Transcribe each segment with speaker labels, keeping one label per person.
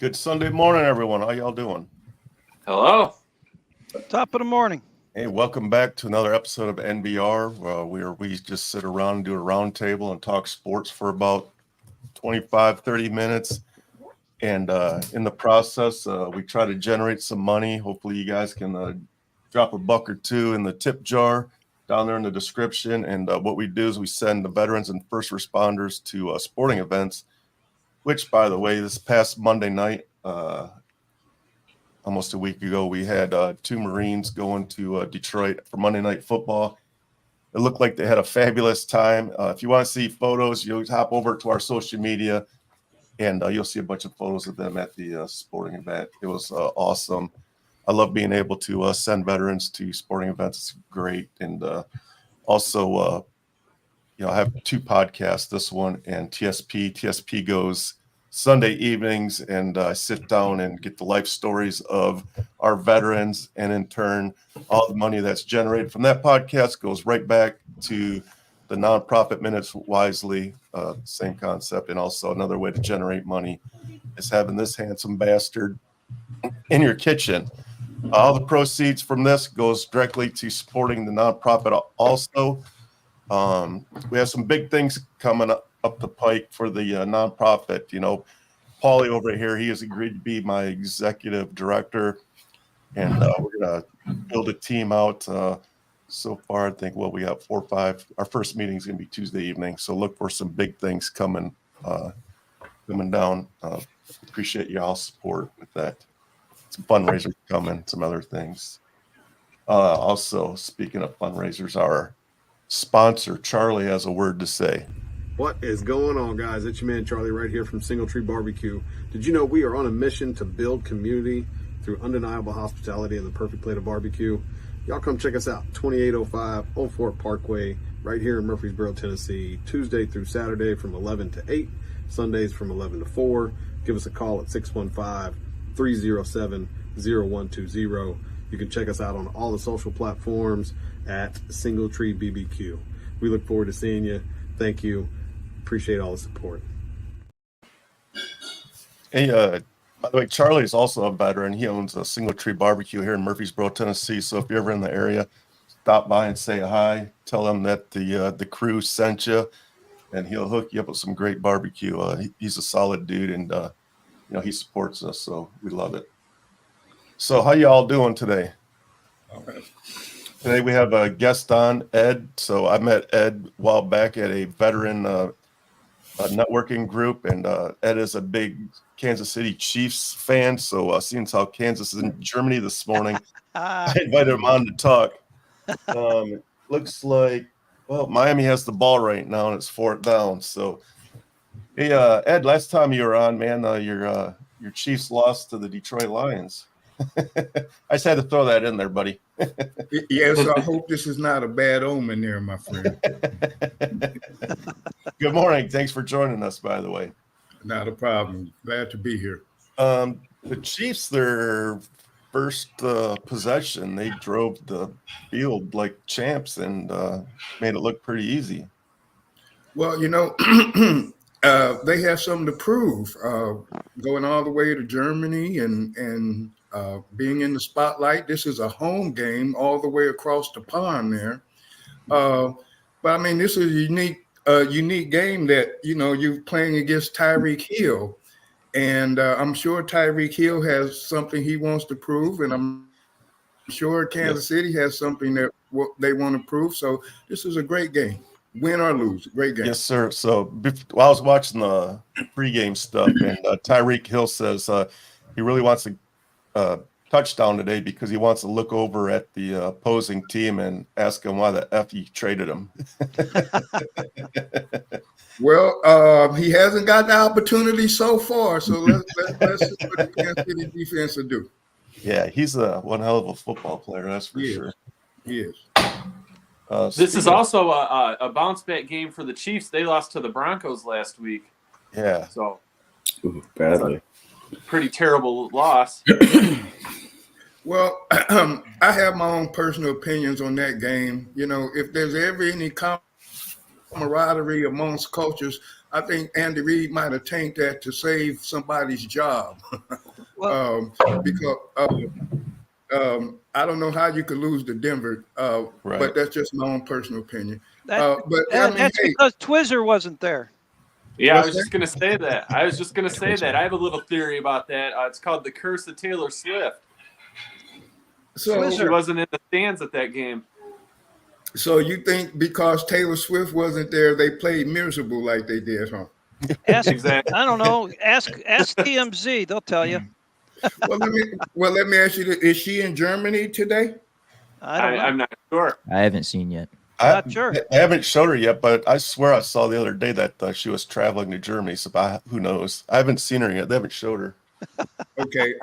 Speaker 1: Good Sunday morning, everyone. How y'all doing?
Speaker 2: Hello.
Speaker 3: Top of the morning.
Speaker 1: Hey, welcome back to another episode of NBR, where we just sit around and do a round table and talk sports for about 25, 30 minutes. And in the process, we try to generate some money. Hopefully you guys can drop a buck or two in the tip jar down there in the description. And what we do is we send the veterans and first responders to sporting events, which, by the way, this past Monday night, almost a week ago, we had two Marines going to Detroit for Monday Night Football. It looked like they had a fabulous time. If you want to see photos, you'll hop over to our social media, and you'll see a bunch of photos of them at the sporting event. It was awesome. I love being able to send veterans to sporting events. It's great. And also, I have two podcasts, this one and TSP. TSP goes Sunday evenings, and I sit down and get the life stories of our veterans. And in turn, all the money that's generated from that podcast goes right back to the nonprofit Minutes Wisely, same concept. And also another way to generate money is having this handsome bastard in your kitchen. All the proceeds from this goes directly to supporting the nonprofit also. We have some big things coming up the pike for the nonprofit. Paulie over here, he has agreed to be my executive director, and we're going to build a team out. So far, I think, we got 4 or 5. Our first meeting is going to be Tuesday evening, so look for some big things coming down. Appreciate y'all's support with that. Some fundraisers coming, some other things. Also, speaking of fundraisers, our sponsor, Charlie, has a word to say.
Speaker 4: What is going on, guys? It's your man Charlie right here from Single Tree Barbecue. Did you know we are on a mission to build community through undeniable hospitality and the perfect plate of barbecue? Y'all come check us out, 2805 Old Fort Parkway, right here in Murfreesboro, Tennessee, Tuesday through Saturday from 11 to 8, Sundays from 11 to 4. Give us a call at 615-307-0120. You can check us out on all the social platforms at Single Tree BBQ. We look forward to seeing you. Thank you. Appreciate all the support.
Speaker 1: Hey, by the way, Charlie is also a veteran. He owns a Single Tree Barbecue here in Murfreesboro, Tennessee. So if you're ever in the area, stop by and say hi. Tell him that the crew sent you, and he'll hook you up with some great barbecue. He's a solid dude, and he supports us, so we love it. So how you all doing today?
Speaker 5: All right.
Speaker 1: Today we have a guest on, Ed. So I met Ed a while back at a veteran networking group, and Ed is a big Kansas City Chiefs fan. So seeing how Kansas is in Germany this morning, I invited him on to talk. Looks like, Miami has the ball right now, and it's 4th down. So, hey, Ed, last time you were on, man, your Chiefs lost to the Detroit Lions. I just had to throw that in there, buddy.
Speaker 5: Yes, I hope this is not a bad omen there, my friend.
Speaker 1: Good morning. Thanks for joining us, by the way.
Speaker 5: Not a problem. Glad to be here.
Speaker 1: The Chiefs, their first possession, they drove the field like champs and made it look pretty easy.
Speaker 5: Well, they have something to prove. Going all the way to Germany and being in the spotlight. This is a home game all the way across the pond there. But I mean, this is a unique game that, you're playing against Tyreek Hill. And I'm sure Tyreek Hill has something he wants to prove. And I'm sure Kansas City has something that they want to prove. So this is a great game. Win or lose, great game.
Speaker 1: Yes, sir. So while I was watching the pregame stuff, and Tyreek Hill says he really wants a touchdown today because he wants to look over at the opposing team and ask him why the F he traded him.
Speaker 5: Well, he hasn't got the opportunity so far, so let's see what the Kansas City defense will do.
Speaker 1: Yeah, he's one hell of a football player, that's for sure.
Speaker 5: He is.
Speaker 2: This is also a bounce back game for the Chiefs. They lost to the Broncos last week.
Speaker 1: Yeah.
Speaker 2: So
Speaker 6: badly.
Speaker 2: Pretty terrible loss.
Speaker 5: Well, I have my own personal opinions on that game. If there's ever any camaraderie amongst cultures, I think Andy Reid might have tanked that to save somebody's job.
Speaker 3: Well,
Speaker 5: Because I don't know how you could lose to Denver,
Speaker 1: Right.
Speaker 5: but that's just my own personal opinion.
Speaker 3: that,
Speaker 5: But I
Speaker 3: and
Speaker 5: mean,
Speaker 3: that's
Speaker 5: hey,
Speaker 3: because Twizzler wasn't there.
Speaker 2: Yeah, I
Speaker 5: What's
Speaker 2: was
Speaker 5: that?
Speaker 2: just gonna say that. I have a little theory about that. It's called the curse of Taylor Swift.
Speaker 5: so
Speaker 2: She wasn't in the stands at that game.
Speaker 5: so you think because Taylor Swift wasn't there, they played miserable like they did, huh?
Speaker 3: Ask,
Speaker 2: Exactly.
Speaker 3: I don't know. Ask TMZ. They'll tell you.
Speaker 5: Let me ask you this. Is she in Germany today?
Speaker 3: I don't know.
Speaker 2: I'm not sure.
Speaker 6: I haven't seen yet.
Speaker 3: Not sure.
Speaker 1: I haven't showed her yet, but I swear I saw the other day that she was traveling to Germany. So who knows? I haven't seen her yet. They haven't showed her.
Speaker 5: Okay.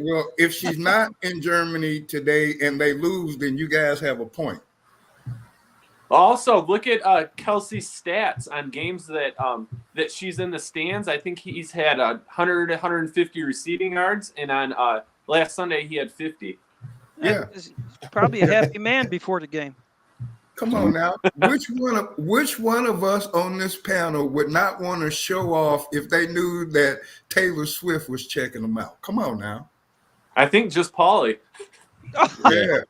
Speaker 5: Well, if she's not in Germany today and they lose, then you guys have a point.
Speaker 2: Also, look at Kelsey's stats on games that she's in the stands. I think he's had 100, 150 receiving yards, and on last Sunday he had 50.
Speaker 5: Yeah.
Speaker 3: He's probably a happy man before the game.
Speaker 5: Come on now. Which one of us on this panel would not want to show off if they knew that Taylor Swift was checking them out? Come on now.
Speaker 2: I think just Paulie.
Speaker 5: Yeah.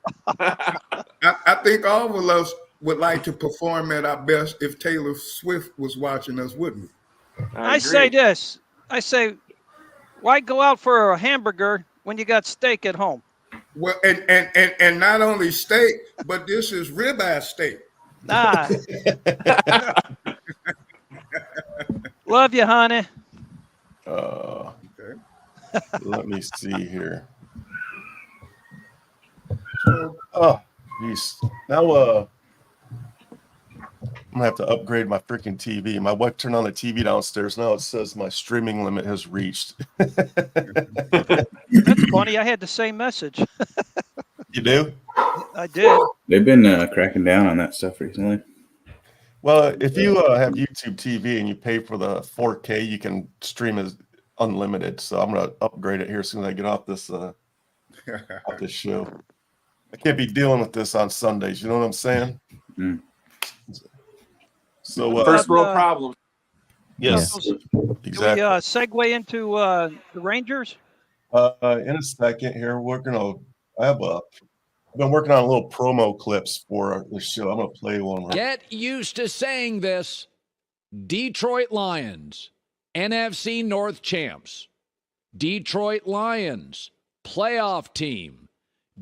Speaker 5: I think all of us would like to perform at our best if Taylor Swift was watching us, wouldn't we?
Speaker 3: I say this. I say, why go out for a hamburger when you got steak at home?
Speaker 5: Well, and not only steak, but this is ribeye steak.
Speaker 3: Ah. Love you, honey.
Speaker 5: Okay.
Speaker 1: Let me see here.
Speaker 5: So,
Speaker 1: Oh, geez. Now, I'm gonna have to upgrade my freaking TV. My wife turned on the TV downstairs. Now it says my streaming limit has reached.
Speaker 3: That's funny. I had the same message.
Speaker 1: You do?
Speaker 3: I did.
Speaker 7: They've been cracking down on that stuff recently.
Speaker 1: Well, if you have YouTube TV and you pay for the 4K, you can stream as unlimited. So I'm gonna upgrade it here as soon as I get off this show. I can't be dealing with this on Sundays. You know what I'm saying?
Speaker 7: Mm.
Speaker 1: So
Speaker 2: First world problem.
Speaker 1: yes,
Speaker 3: Do we
Speaker 1: exactly.
Speaker 3: segue into the Rangers?
Speaker 1: In a second here, I've been working on little promo clips for the show. I'm gonna play one.
Speaker 8: Get used to saying this. Detroit Lions, NFC North champs. Detroit Lions, playoff team.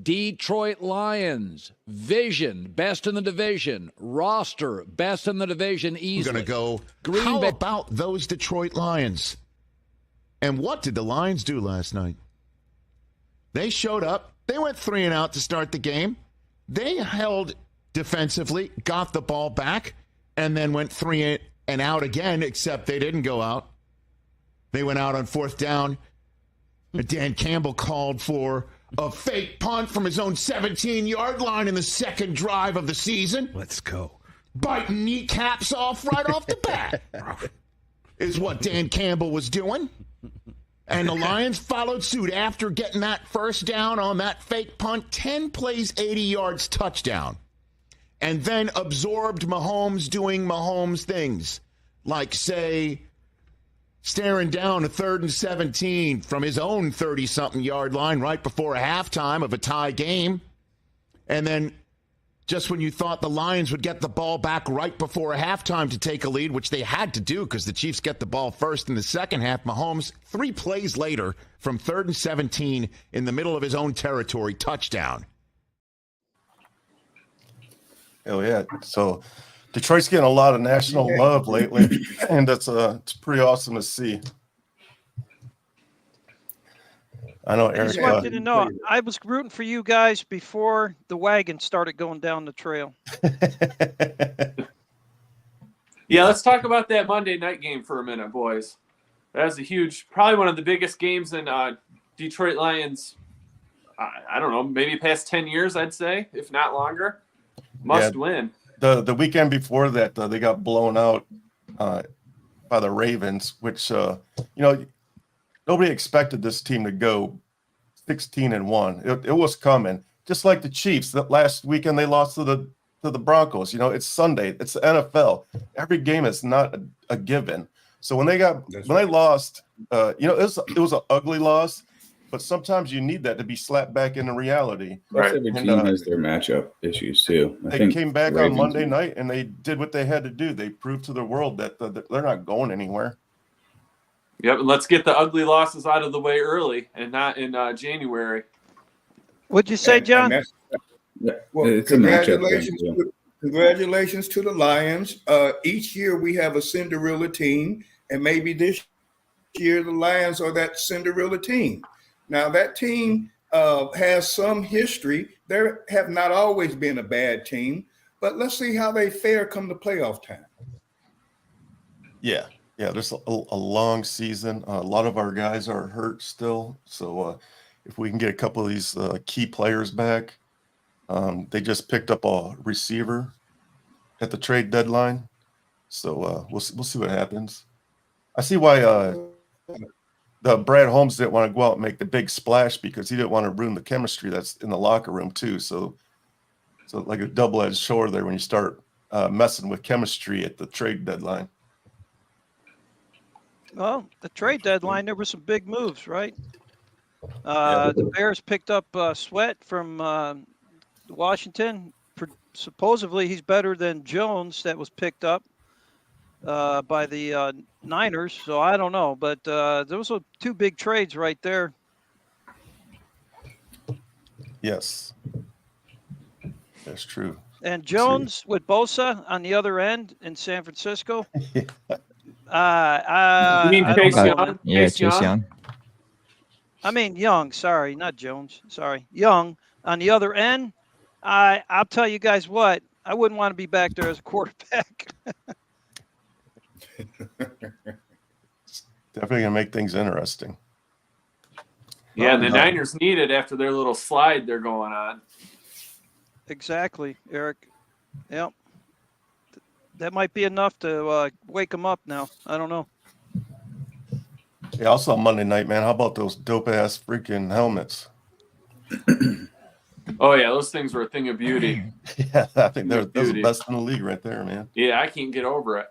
Speaker 8: Detroit Lions, vision, best in the division. Roster, best in the division easily.
Speaker 9: Going to go,
Speaker 8: Green
Speaker 9: how
Speaker 8: Bay.
Speaker 9: about those Detroit Lions? And what did the Lions do last night? They showed up. They went 3 and out to start the game. They held defensively, got the ball back, and then went 3 and out again, except they didn't go out. They went out on 4th down. Dan Campbell called for a fake punt from his own 17-yard line in the second drive of the season. Let's go. Biting kneecaps off right off the bat is what Dan Campbell was doing. And the Lions followed suit after getting that first down on that fake punt. 10 plays, 80 yards, touchdown. And then absorbed Mahomes doing Mahomes things. Like, say, staring down a 3rd and 17 from his own 30-something yard line right before a halftime of a tie game. And then just when you thought the Lions would get the ball back right before a halftime to take a lead, which they had to do because the Chiefs get the ball first in the second half, Mahomes, 3 plays later from 3rd and 17 in the middle of his own territory, touchdown.
Speaker 1: Oh yeah. So Detroit's getting a lot of national love lately, and it's pretty awesome to see. I know,
Speaker 3: I
Speaker 1: Eric.
Speaker 3: just want you to know, I was rooting for you guys before the wagon started going down the trail.
Speaker 2: Yeah, let's talk about that Monday night game for a minute, boys. That was probably one of the biggest games in Detroit Lions, I don't know, maybe past 10 years, I'd say, if not longer. Must win.
Speaker 1: The weekend before that, they got blown out by the Ravens, which nobody expected this team to go 16-1. It was coming, just like the Chiefs. That last weekend they lost to the Broncos. It's Sunday. It's the NFL. Every game is not a given. So when they lost, it was an ugly loss, but sometimes you need that to be slapped back into reality.
Speaker 7: Plus, every team has their matchup issues too. I
Speaker 1: They
Speaker 7: think
Speaker 1: came back
Speaker 7: the
Speaker 1: on
Speaker 7: Ravens
Speaker 1: Monday night and they did what they had to do. They proved to the world that they're not going anywhere.
Speaker 2: Yep, and let's get the ugly losses out of the way early and not in January.
Speaker 3: What'd you say, John?
Speaker 5: Well,
Speaker 7: it's a matchup thing.
Speaker 5: Congratulations to the Lions. Each year we have a Cinderella team, and maybe this year the Lions are that Cinderella team. Now that team has some history. They have not always been a bad team, but let's see how they fare come the playoff time.
Speaker 1: Yeah, there's a long season. A lot of our guys are hurt still. So if we can get a couple of these key players back, they just picked up a receiver at the trade deadline. So we'll see what happens. I see why the Brad Holmes didn't want to go out and make the big splash because he didn't want to ruin the chemistry that's in the locker room too. So like a double-edged sword there when you start messing with chemistry at the trade deadline.
Speaker 3: Well, the trade deadline, there were some big moves, right? The Bears picked up Sweat from Washington. Supposedly, he's better than Jones that was picked up by the Niners. So I don't know, but those were two big trades right there.
Speaker 1: Yes, that's true.
Speaker 3: And Jones with Bosa on the other end in San Francisco.
Speaker 2: You mean Chase Young?
Speaker 6: Yeah, Chase Young.
Speaker 3: I mean Young. Sorry, not Jones. Sorry, Young on the other end. I'll tell you guys what. I wouldn't want to be back there as a quarterback.
Speaker 1: Definitely gonna make things interesting.
Speaker 2: Yeah, and the Niners need it after their little slide they're going on.
Speaker 3: Exactly, Eric. Yep. That might be enough to wake them up now. I don't know.
Speaker 1: Yeah, also Monday night, man. How about those dope ass freaking helmets?
Speaker 2: Oh yeah, those things were a thing of beauty.
Speaker 1: Yeah, I think those are the best in the league right there, man.
Speaker 2: Yeah, I can't get over it.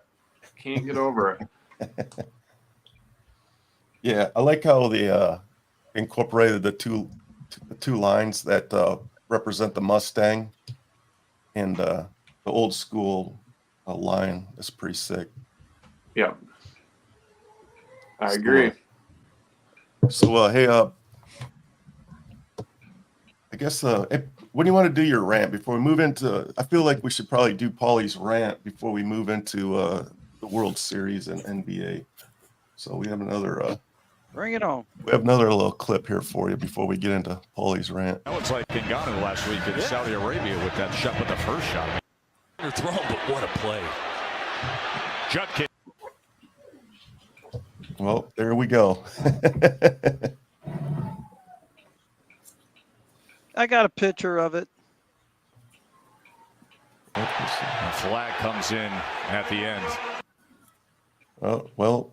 Speaker 1: Yeah, I like how they incorporated the two lines that represent the Mustang and the old school line is pretty sick.
Speaker 2: Yeah, I agree.
Speaker 1: So, hey, I guess when do you want to do your rant before we move into? I feel like we should probably do Paulie's rant before we move into the World Series and NBA. So we have another.
Speaker 3: Bring it on.
Speaker 1: We have another little clip here for you before we get into Paulie's rant.
Speaker 8: That looks like Ngannou last week in Saudi Arabia with that shot with the first shot. Throw, but what a play. Judkins.
Speaker 1: Well, there we go.
Speaker 3: I got a picture of it.
Speaker 8: The flag comes in at the end.
Speaker 1: Well,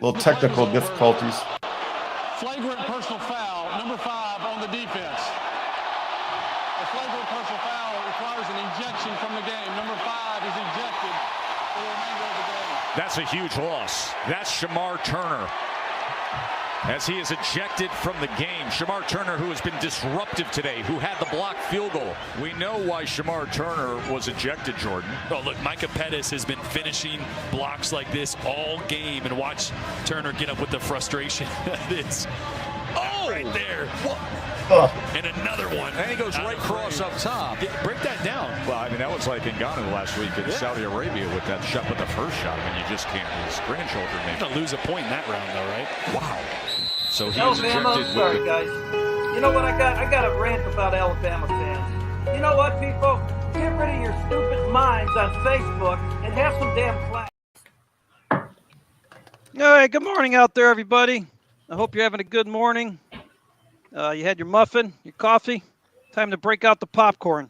Speaker 1: little technical difficulties.
Speaker 10: Flagrant personal foul, number 5 on the defense. A flagrant personal foul requires an ejection from the game. Number 5 is ejected for the remainder of the game.
Speaker 8: That's a huge loss. That's Shamar Turner. As he is ejected from the game. Shamar Turner, who has been disruptive today, who had the blocked field goal. We know why Shamar Turner was ejected, Jordan.
Speaker 11: Oh, look, Micah Pettis has been finishing blocks like this all game, and watch Turner get up with the frustration. It's right there. And another one.
Speaker 8: And he goes right cross up top.
Speaker 11: Break that down.
Speaker 8: Well, I mean, that was like Ngannou last week in Saudi Arabia with that shot with the first shot. I mean, you just can't. His grandchildren maybe.
Speaker 11: He's going to lose a point in that round, though, right?
Speaker 8: Wow. So he
Speaker 12: Oh,
Speaker 8: was
Speaker 12: man,
Speaker 8: ejected
Speaker 12: I'm sorry,
Speaker 8: with
Speaker 12: guys. You know what I got? I got a rant about Alabama fans. You know what, people? Get rid of your stupid minds on Facebook and have some damn class.
Speaker 3: All right, good morning out there, everybody. I hope you're having a good morning. You had your muffin, your coffee. Time to break out the popcorn.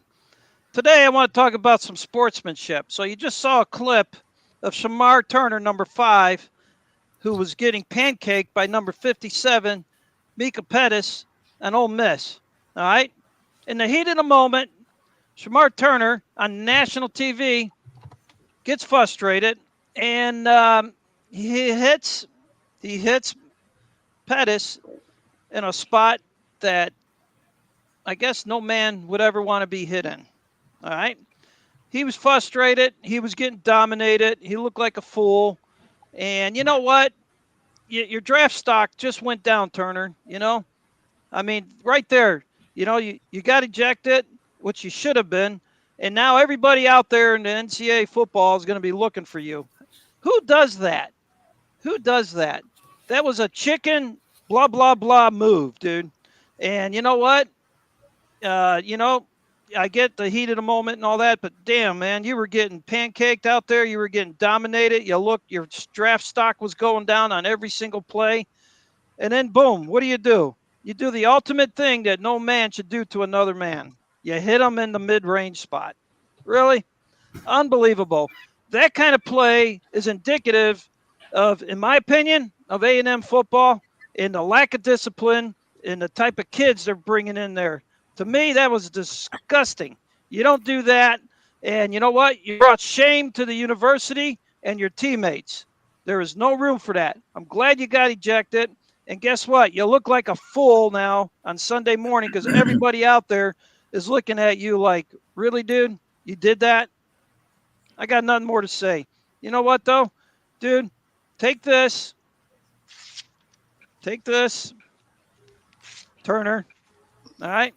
Speaker 3: Today, I want to talk about some sportsmanship. So you just saw a clip of Shamar Turner, number 5, who was getting pancaked by number 57, Micah Pettis, and Ole Miss. All right? In the heat of the moment, Shamar Turner on national TV gets frustrated, and he hits Pettis in a spot that I guess no man would ever want to be hit in. All right. He was frustrated. He was getting dominated. He looked like a fool. And you know what? Your draft stock just went down, Turner. I mean, right there, you got ejected, which you should have been. And now everybody out there in the NCAA football is going to be looking for you. Who does that? Who does that? That was a chicken, blah, blah, blah move, dude. And you know what? I get the heat of the moment and all that, but damn, man, you were getting pancaked out there. You were getting dominated. Your draft stock was going down on every single play. And then, boom, what do? You do the ultimate thing that no man should do to another man. You hit him in the mid-range spot. Really? Unbelievable. That kind of play is indicative of, in my opinion, of A&M football and the lack of discipline and the type of kids they're bringing in there. To me, that was disgusting. You don't do that. And you know what? You brought shame to the university and your teammates. There is no room for that. I'm glad you got ejected. And guess what? You look like a fool now on Sunday morning because everybody out there is looking at you like, really, dude? You did that? I got nothing more to say. You know what, though? Dude, take this. Take this. Turner. All right?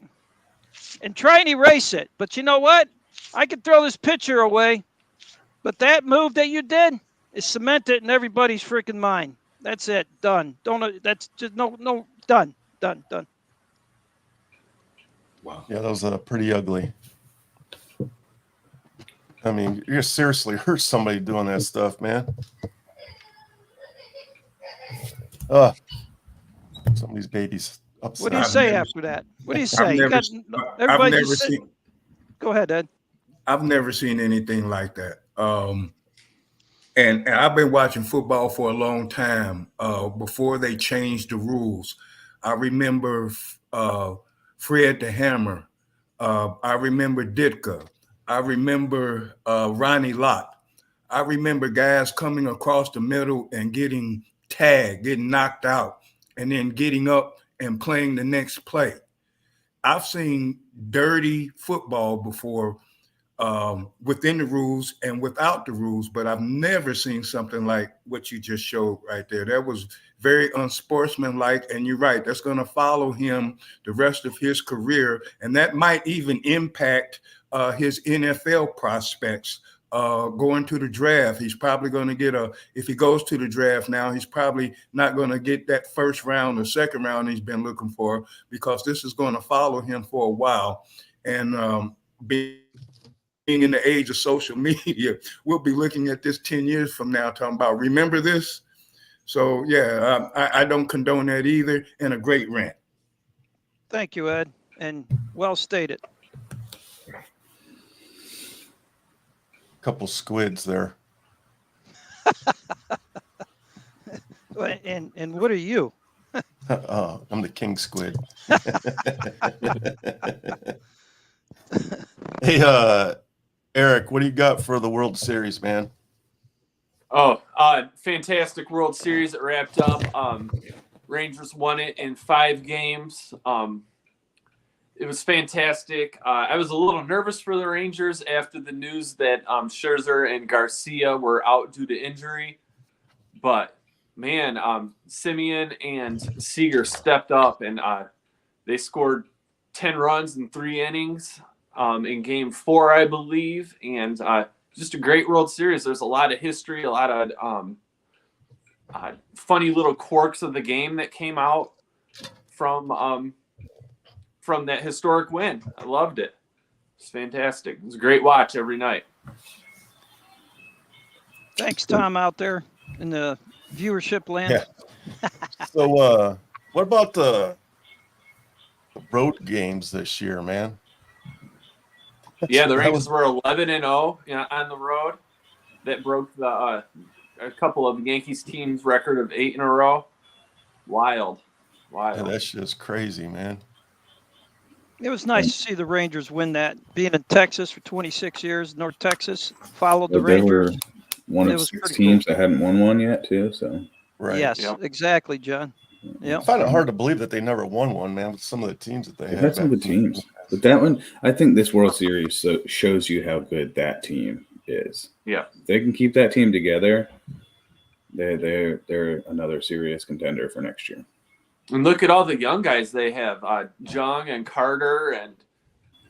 Speaker 3: And try and erase it. But you know what? I could throw this picture away. But that move that you did is cemented in everybody's freaking mind. That's it. Done. That's just no, done.
Speaker 1: Wow. Yeah, that was pretty ugly. I mean, you seriously hurt somebody doing that stuff, man. Somebody's baby's upset.
Speaker 3: What do you say after that? What do you say? Go ahead, Ed.
Speaker 5: I've never seen anything like that. And I've been watching football for a long time before they changed the rules. I remember Fred the Hammer. I remember Ditka. I remember Ronnie Lott. I remember guys coming across the middle and getting tagged, getting knocked out, and then getting up and playing the next play. I've seen dirty football before within the rules and without the rules, but I've never seen something like what you just showed right there. That was very unsportsmanlike, and you're right, that's going to follow him the rest of his career, and that might even impact his NFL prospects going to the draft. He's probably going to get if he goes to the draft now, he's probably not going to get that first round or second round he's been looking for, because this is going to follow him for a while. And being in the age of social media, we'll be looking at this 10 years from now talking about, remember this? So, yeah, I don't condone that either, and a great rant.
Speaker 3: Thank you, Ed, and well stated.
Speaker 1: Couple squids there.
Speaker 3: And what are you?
Speaker 1: I'm the king squid. Hey, Eric, what do you got for the World Series, man?
Speaker 2: Fantastic World Series that wrapped up. Rangers won it in 5 games. It was fantastic. I was a little nervous for the Rangers after the news that Scherzer and Garcia were out due to injury. But, man, Simeon and Seager stepped up, and they scored 10 runs in 3 innings in Game 4, I believe. And just a great World Series. There's a lot of history, a lot of funny little quirks of the game that came out from that historic win. I loved it. It's fantastic. It was a great watch every night.
Speaker 3: Thanks, Tom, out there in the viewership land.
Speaker 1: Yeah. So, what about the road games this year, man?
Speaker 2: Yeah, the Rangers were 11-0 on the road. That broke a couple of Yankees teams' record of 8 in a row. Wild.
Speaker 1: Yeah, that's just crazy, man.
Speaker 3: It was nice to see the Rangers win that. Being in Texas for 26 years, North Texas, followed the Rangers.
Speaker 7: one
Speaker 3: It
Speaker 7: of
Speaker 3: was
Speaker 7: 6
Speaker 3: pretty
Speaker 7: teams that hadn't won one yet, too. So
Speaker 1: Right.
Speaker 3: Yes,
Speaker 2: Yep.
Speaker 3: exactly, John.
Speaker 1: I
Speaker 3: Yep.
Speaker 1: find it hard to believe that they never won one, man, with some of the teams that they
Speaker 7: they've
Speaker 1: had.
Speaker 7: had some
Speaker 1: back
Speaker 7: good
Speaker 1: in the
Speaker 7: teams,
Speaker 1: past.
Speaker 7: but that one, I think this World Series shows you how good that team is.
Speaker 2: Yeah.
Speaker 7: If they can keep that team together, they're another serious contender for next year.
Speaker 2: And look at all the young guys they have. Jung and Carter, and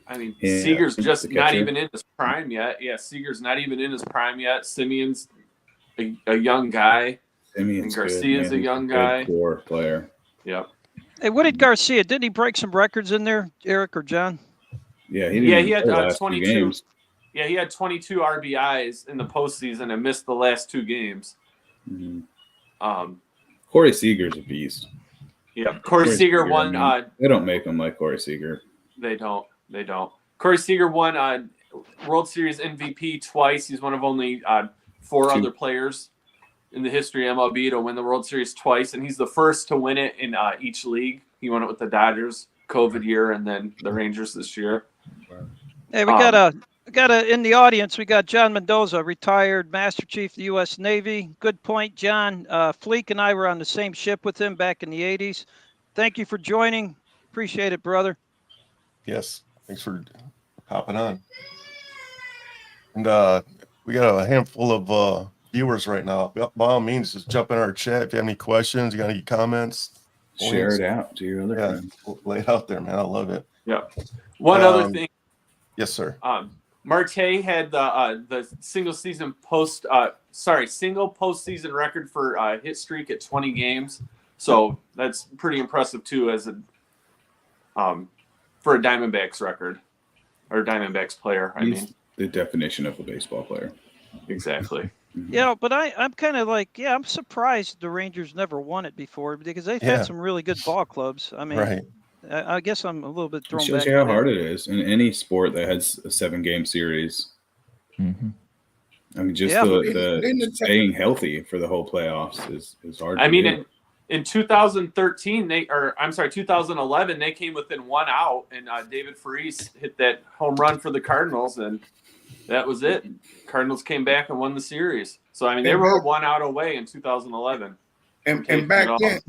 Speaker 2: I mean,
Speaker 7: Yeah,
Speaker 2: Seager's just
Speaker 7: the
Speaker 2: not
Speaker 7: catcher.
Speaker 2: even in his prime yet. Yeah, Seager's not even in his prime yet. Simeon's a young guy.
Speaker 7: Simeon's
Speaker 2: And Garcia's
Speaker 7: good,
Speaker 2: a
Speaker 7: man.
Speaker 2: young
Speaker 7: He's
Speaker 2: guy.
Speaker 7: good core player.
Speaker 2: Yep.
Speaker 3: Hey, what did Garcia? Didn't he break some records in there, Eric or John?
Speaker 7: Yeah, he
Speaker 2: Yeah,
Speaker 7: didn't
Speaker 2: he had
Speaker 7: play the last
Speaker 2: 22.
Speaker 7: few games.
Speaker 2: Yeah, he had 22 RBIs in the postseason and missed the last 2 games.
Speaker 7: Mm-hmm. Corey Seager's a beast.
Speaker 2: Yeah, Corey Seager won.
Speaker 7: I mean, they don't make him like Corey Seager.
Speaker 2: They don't. Corey Seager won World Series MVP twice. He's one of only 4 other players in the history of MLB to win the World Series twice, and he's the first to win it in each league. He won it with the Dodgers COVID year, and then the Rangers this year.
Speaker 3: Hey, we got a in the audience. We got John Mendoza, retired Master Chief of the U.S. Navy. Good point, John. Fleek and I were on the same ship with him back in the '80s. Thank you for joining. Appreciate it, brother.
Speaker 1: Yes. Thanks for hopping on. And we got a handful of viewers right now. By all means, just jump in our chat if you have any questions, you got any comments.
Speaker 7: Share it out to your other friends.
Speaker 1: Lay it out there, man. I love it.
Speaker 2: Yeah. One other thing.
Speaker 1: Yes, sir.
Speaker 2: Marte had the single postseason record for hit streak at 20 games. So that's pretty impressive too, as a for a Diamondbacks record or Diamondbacks player. I mean,
Speaker 7: the definition of a baseball player.
Speaker 2: Exactly.
Speaker 3: Yeah, but I'm kind of like, I'm surprised the Rangers never won it before because they've had some really good ball clubs. I mean,
Speaker 1: right.
Speaker 3: I guess I'm a little bit thrown
Speaker 7: It shows
Speaker 3: back.
Speaker 7: you how hard it is in any sport that has a 7-game series.
Speaker 9: Mm-hmm.
Speaker 7: I mean, just the staying healthy for the whole playoffs is hard.
Speaker 2: I mean, in 2011, they came within 1 out, and David Freese hit that home run for the Cardinals, and that was it. Cardinals came back and won the series. So I mean, they were 1 out away in 2011.
Speaker 5: And back then,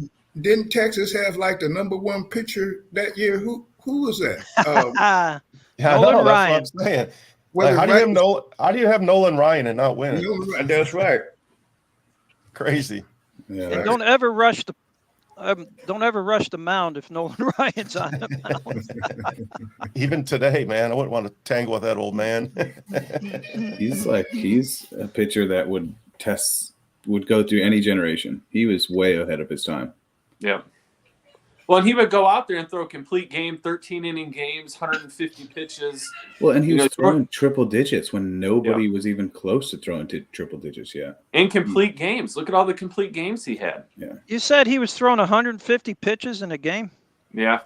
Speaker 5: didn't Texas have like the #1 pitcher that year? Who was that?
Speaker 3: Nolan Ryan.
Speaker 1: That's what I'm saying. Like, how do you have Nolan Ryan and not win?
Speaker 5: That's right.
Speaker 1: Crazy.
Speaker 7: Yeah.
Speaker 3: And don't ever rush the mound if Nolan Ryan's on the mound.
Speaker 1: Even today, man, I wouldn't want to tangle with that old man.
Speaker 7: He's a pitcher that would go through any generation. He was way ahead of his time.
Speaker 2: Yeah. Well, and he would go out there and throw a complete game, 13-inning games, 150 pitches.
Speaker 7: Well, and he was throwing triple digits when nobody was even close to throwing triple digits yet.
Speaker 2: In complete games. Look at all the complete games he had.
Speaker 7: Yeah.
Speaker 3: You said he was throwing 150 pitches in a game?
Speaker 2: Yeah.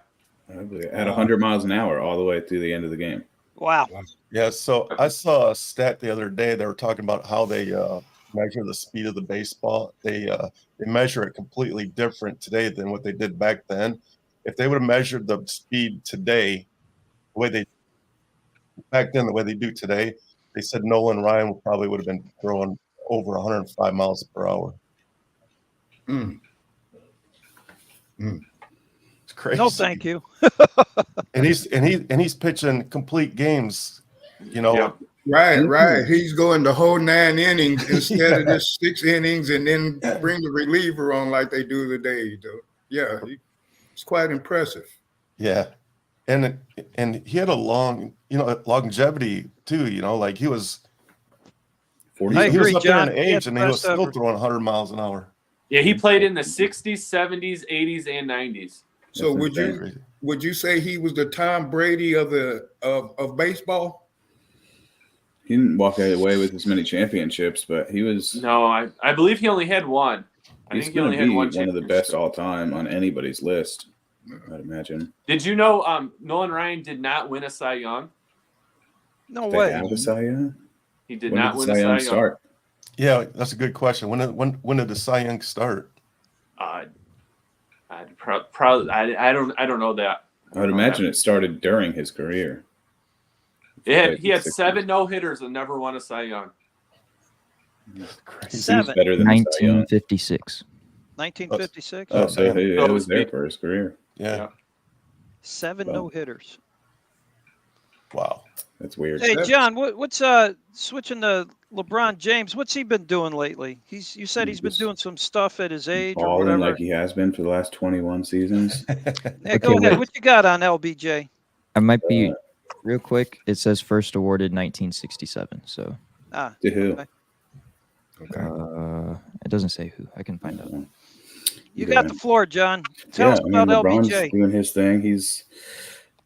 Speaker 7: At 100 miles an hour all the way through the end of the game.
Speaker 3: Wow.
Speaker 1: Yeah, so I saw a stat the other day. They were talking about how they measure the speed of the baseball. They measure it completely different today than what they did back then. If they would have measured the speed today, the way they do today, they said Nolan Ryan probably would have been throwing over 105 miles per hour. It's crazy.
Speaker 3: No, thank you.
Speaker 1: and he's pitching complete games, you know.
Speaker 2: Yeah.
Speaker 5: Right. He's going the whole 9 innings instead of just 6 innings and then bring the reliever on like they do today. Yeah, it's quite impressive.
Speaker 1: Yeah. And he had a long, longevity too, like he was
Speaker 7: 40.
Speaker 1: he was up
Speaker 3: John.
Speaker 1: there in age and he was still
Speaker 3: ever.
Speaker 1: throwing 100 miles an hour.
Speaker 2: Yeah, he played in the 60s, 70s, 80s, and 90s.
Speaker 5: So would you say he was the Tom Brady of baseball?
Speaker 7: He didn't walk away with as many championships, but he was.
Speaker 2: No, I believe he only had one. I think he only had one
Speaker 7: of the best all time on anybody's list, I'd imagine.
Speaker 2: Did you know Nolan Ryan did not win a Cy Young?
Speaker 3: No
Speaker 7: They
Speaker 3: way.
Speaker 7: have a Cy Young?
Speaker 2: He did
Speaker 7: When
Speaker 2: not
Speaker 7: did
Speaker 2: win
Speaker 7: Cy
Speaker 2: a Cy
Speaker 7: Young
Speaker 2: Young.
Speaker 7: start?
Speaker 1: Yeah, that's a good question. When did the Cy Young start?
Speaker 2: I don't know that.
Speaker 7: I would imagine it started during his career.
Speaker 2: He had 7 no-hitters and never won a Cy Young.
Speaker 7: He's
Speaker 3: Seven.
Speaker 7: better than Cy Young.
Speaker 6: 1956.
Speaker 3: 1956.
Speaker 7: Oh, so it was there for his career.
Speaker 1: Yeah.
Speaker 3: 7
Speaker 7: Well.
Speaker 3: no-hitters.
Speaker 1: Wow.
Speaker 7: That's weird.
Speaker 3: Hey, John, what's switching to LeBron James? What's he been doing lately? You said he's been doing some stuff at his age or
Speaker 7: Balling
Speaker 3: whatever.
Speaker 7: like he has been for the last 21 seasons.
Speaker 3: Yeah, go ahead. What you got on LBJ?
Speaker 6: I might be real quick. It says first awarded 1967. So.
Speaker 7: To who?
Speaker 6: Okay. It doesn't say who. I can find out.
Speaker 3: You got the floor, John. Tell us about
Speaker 7: LeBron's
Speaker 3: LBJ.
Speaker 7: doing his thing.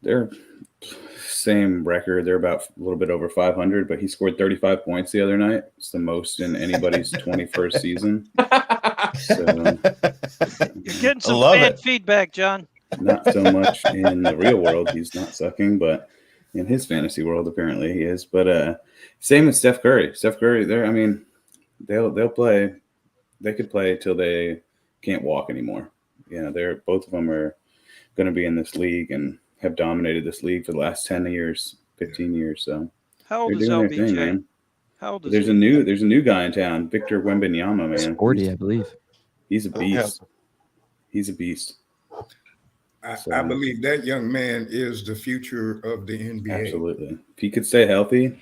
Speaker 7: They're same record. They're about a little bit over 500, but he scored 35 points the other night. It's the most in anybody's 21st season. So,
Speaker 3: you're getting some fan feedback, John.
Speaker 7: Not so much in the real world. He's not sucking, but in his fantasy world, apparently he is. But same with Steph Curry. Steph Curry, they'll play. They could play till they can't walk anymore. They're both of them are going to be in this league and have dominated this league for the last 10 years, 15 years. So
Speaker 3: how old is LBJ?
Speaker 7: Man.
Speaker 3: How old is
Speaker 7: there's
Speaker 3: he?
Speaker 7: There's a new guy in town, Victor Wembanyama, man.
Speaker 6: 40, I believe.
Speaker 7: He's a beast. He's a beast.
Speaker 5: I believe that young man is the future of the NBA.
Speaker 7: Absolutely. If he could stay healthy.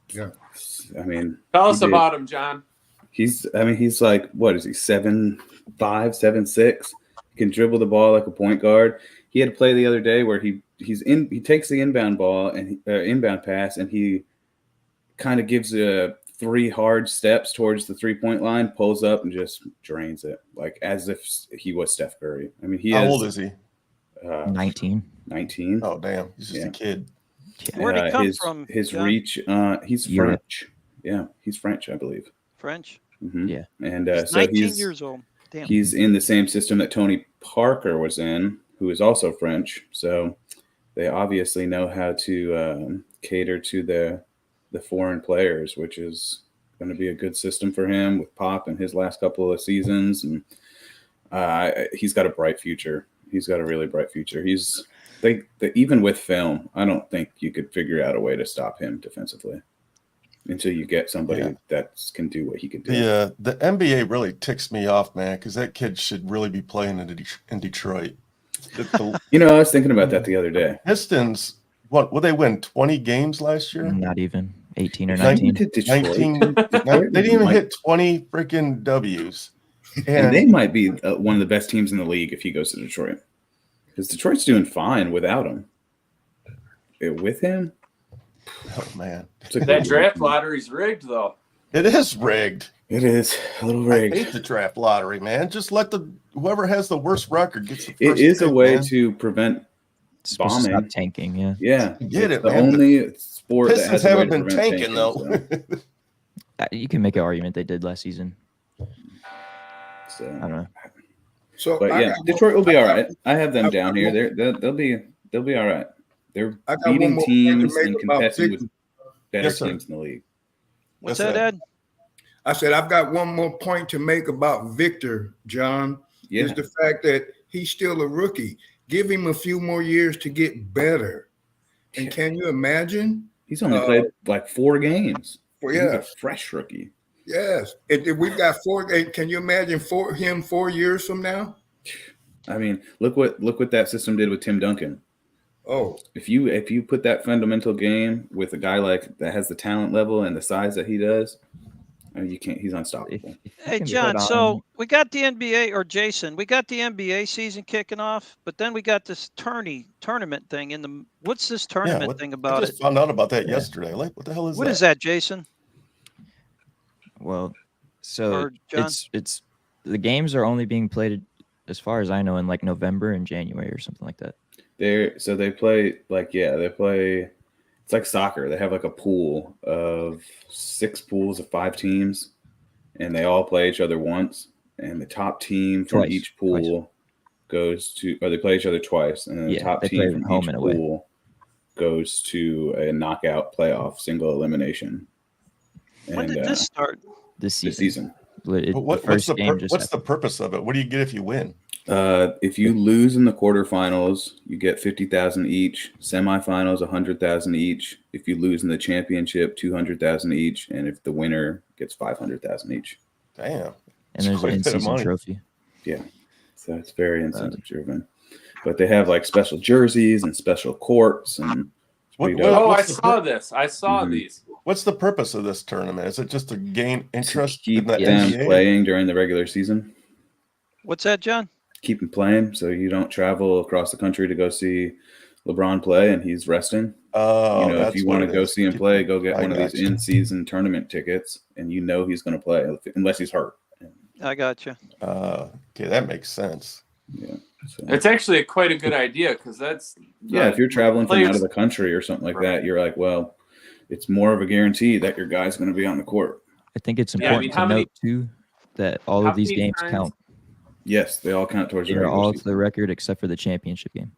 Speaker 5: Yeah.
Speaker 7: I mean,
Speaker 2: tell us about him, John.
Speaker 7: He's like, what is he? 7'5", 7'6". He can dribble the ball like a point guard. He had a play the other day where he takes the inbound ball and inbound pass, and he kind of gives 3 hard steps towards the 3-point line, pulls up and just drains it, like as if he was Steph Curry. I mean,
Speaker 1: How old is he?
Speaker 6: 19.
Speaker 7: 19.
Speaker 1: Oh, damn. He's just a kid.
Speaker 3: Where'd he come from?
Speaker 7: His
Speaker 3: John?
Speaker 7: reach, he's
Speaker 6: Europe.
Speaker 7: French. Yeah, he's French, I believe.
Speaker 3: French?
Speaker 7: Mm-hmm.
Speaker 6: Yeah.
Speaker 7: And
Speaker 3: he's
Speaker 7: so
Speaker 3: 19 years old. Damn.
Speaker 7: He's in the same system that Tony Parker was in, who is also French. So they obviously know how to cater to the foreign players, which is going to be a good system for him with Pop in his last couple of seasons. And he's got a bright future. He's got a really bright future. Even with film, I don't think you could figure out a way to stop him defensively until you get somebody that can do what he can do.
Speaker 1: The NBA really ticks me off, man, because that kid should really be playing in Detroit.
Speaker 7: I was thinking about that the other day.
Speaker 1: Pistons, what they win 20 games last year?
Speaker 6: Not even 18 or 19.
Speaker 1: 19 they didn't even hit 20 freaking W's.
Speaker 7: And they might be one of the best teams in the league if he goes to Detroit. Because Detroit's doing fine without him. With him?
Speaker 1: Oh, man.
Speaker 2: That draft lottery's rigged, though.
Speaker 1: It is rigged.
Speaker 7: It is a little rigged.
Speaker 1: I hate the draft lottery, man. Just let whoever has the worst record gets the first
Speaker 7: It is
Speaker 1: pick,
Speaker 7: a way
Speaker 1: man.
Speaker 7: to prevent bombing.
Speaker 6: Stop tanking, yeah.
Speaker 7: Yeah.
Speaker 1: Get it,
Speaker 7: the
Speaker 1: man.
Speaker 7: only sport
Speaker 1: Pistons
Speaker 7: that has a way
Speaker 1: haven't
Speaker 7: to
Speaker 1: been
Speaker 7: prevent
Speaker 1: tanking, though.
Speaker 7: So.
Speaker 6: You can make an argument they did last season.
Speaker 7: So,
Speaker 6: I don't know.
Speaker 5: So,
Speaker 7: but yeah, Detroit will be all right. I have them down here. They'll be all right. They're beating teams and contesting with better teams in the league.
Speaker 3: What's that, Ed?
Speaker 5: I said I've got one more point to make about Victor, John.
Speaker 7: Yeah.
Speaker 5: Is the fact that he's still a rookie. Give him a few more years to get better. And can you imagine?
Speaker 7: He's only played like 4 games.
Speaker 5: Well,
Speaker 7: He's
Speaker 5: yeah,
Speaker 7: a fresh rookie.
Speaker 5: Yes. If we've got 4, can you imagine 4 years from now?
Speaker 7: I mean, look what that system did with Tim Duncan.
Speaker 5: Oh,
Speaker 7: if you put that fundamental game with a guy like that has the talent level and the size that he does, I mean, you can't. He's unstoppable.
Speaker 3: Hey, John. So we got the NBA, or Jason. We got the NBA season kicking off, but then we got this tournament thing. What's this tournament thing about?
Speaker 1: I just found out about that yesterday. Like, what the hell is that?
Speaker 3: What is that, Jason?
Speaker 6: Well, so it's the games are only being played, as far as I know, in like November and January or something like that.
Speaker 7: They play it's like soccer. They have like a pool of 6 pools of 5 teams, and they all play each other once. And the top team from each pool goes to, or they play each other twice, and then the top team from each pool goes to a knockout playoff single elimination.
Speaker 3: When did this start?
Speaker 6: This season.
Speaker 1: What's the purpose of it? What do you get if you win?
Speaker 7: If you lose in the quarterfinals, you get 50,000 each. Semifinals, 100,000 each. If you lose in the championship, 200,000 each, and if the winner gets 500,000 each.
Speaker 1: Damn.
Speaker 6: And there's an in-season trophy.
Speaker 7: Yeah, so it's very incentive driven. But they have like special jerseys and special courts and.
Speaker 2: I saw this. I saw these.
Speaker 1: What's the purpose of this tournament? Is it just to gain interest
Speaker 7: in the
Speaker 1: NBA?
Speaker 7: Playing during the regular season?
Speaker 3: What's that, John?
Speaker 7: Keep him playing so you don't travel across the country to go see LeBron play and he's resting.
Speaker 1: Oh,
Speaker 7: if you want to go see him play, go get one of these in-season tournament tickets, and he's going to play unless he's hurt.
Speaker 3: I got you.
Speaker 1: Okay, that makes sense.
Speaker 7: Yeah, so.
Speaker 2: It's actually quite a good idea because that's
Speaker 7: if you're traveling from out of the country or something like that, you're like, well, it's more of a guarantee that your guy's going to be on the court.
Speaker 6: I think it's important to note too that all of these games count.
Speaker 7: Yes, they all count towards.
Speaker 6: They're all to the record except for the championship game.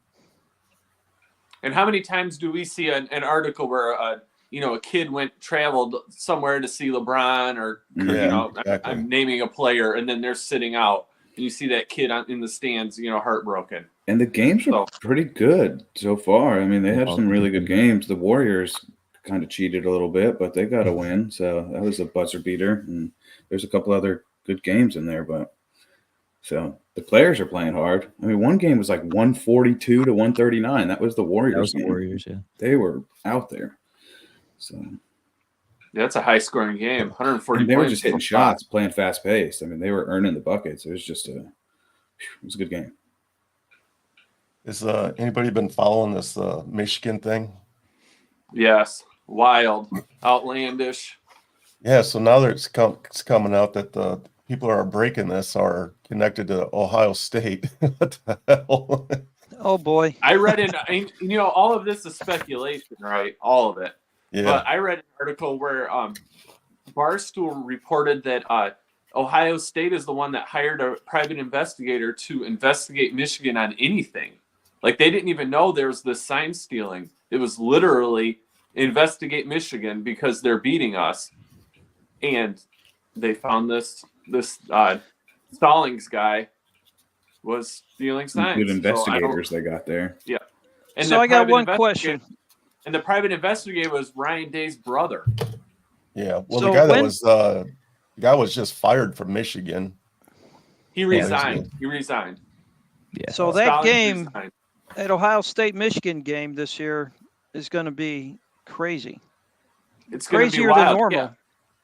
Speaker 2: And how many times do we see an article where a kid traveled somewhere to see LeBron or exactly. I'm naming a player, and then they're sitting out, and you see that kid in the stands, heartbroken.
Speaker 7: And the games were pretty good so far. I mean, they have some really good games. The Warriors kind of cheated a little bit, but they got a win, so that was a buzzer beater. And there's a couple other good games in there, but. So the players are playing hard. I mean, one game was like 142 to 139. That was the Warriors.
Speaker 6: That was the
Speaker 7: game.
Speaker 6: Warriors, yeah.
Speaker 7: They were out there. So
Speaker 2: that's a high-scoring game. 140.
Speaker 7: And they were just hitting shots, playing fast-paced. I mean, they were earning the buckets. It was just it was a good game.
Speaker 1: Is anybody been following this Michigan thing?
Speaker 2: Yes, wild, outlandish.
Speaker 1: Yeah. So now it's coming out that the people who are breaking this are connected to Ohio State. What the hell?
Speaker 3: Oh boy!
Speaker 2: I read all of this is speculation, right? All of it.
Speaker 1: Yeah.
Speaker 2: But I read an article where Barstool reported that Ohio State is the one that hired a private investigator to investigate Michigan on anything. Like they didn't even know there was this sign stealing. It was literally investigate Michigan because they're beating us, and they found this Stallings guy was stealing signs.
Speaker 7: Good investigators they got there.
Speaker 2: Yeah. And
Speaker 3: so I got one question.
Speaker 2: And the private investigator was Ryan Day's brother.
Speaker 1: Yeah. Well, the guy was just fired from Michigan.
Speaker 2: He resigned.
Speaker 3: Yeah. So that game, that Ohio State-Michigan game this year is going to be crazy.
Speaker 2: It's
Speaker 3: crazier
Speaker 2: wild,
Speaker 3: than normal.
Speaker 2: Yeah.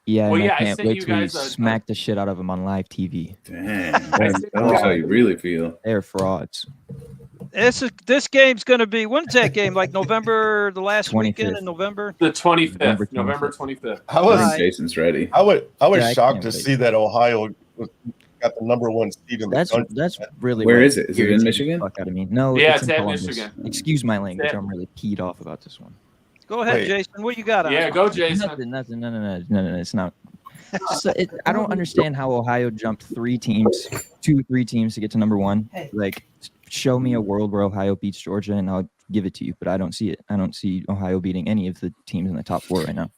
Speaker 6: Yeah,
Speaker 2: well,
Speaker 6: I can't wait till we smack the shit out of them on live TV.
Speaker 7: Damn, that's how you really feel.
Speaker 6: They're frauds.
Speaker 3: This game's going to be, when's that game? Like November, the last 25th. Weekend in November?
Speaker 2: The 25th, November 25th.
Speaker 7: Jason's ready.
Speaker 1: I was shocked to see that Ohio got the number one seed in the country.
Speaker 6: That's really
Speaker 7: where is it? Is it in Michigan?
Speaker 6: Fuck out of me. No,
Speaker 2: yeah,
Speaker 6: it's in
Speaker 2: at
Speaker 6: Columbus.
Speaker 2: Michigan.
Speaker 6: Excuse my language. I'm really peed off about this one.
Speaker 3: Go ahead, Jason. What you got on?
Speaker 2: Yeah, go, Jason.
Speaker 6: Nothing. No. It's not. I don't understand how Ohio jumped 3 teams to get to number 1. Like, show me a world where Ohio beats Georgia, and I'll give it to you. But I don't see it. I don't see Ohio beating any of the teams in the top 4 right now.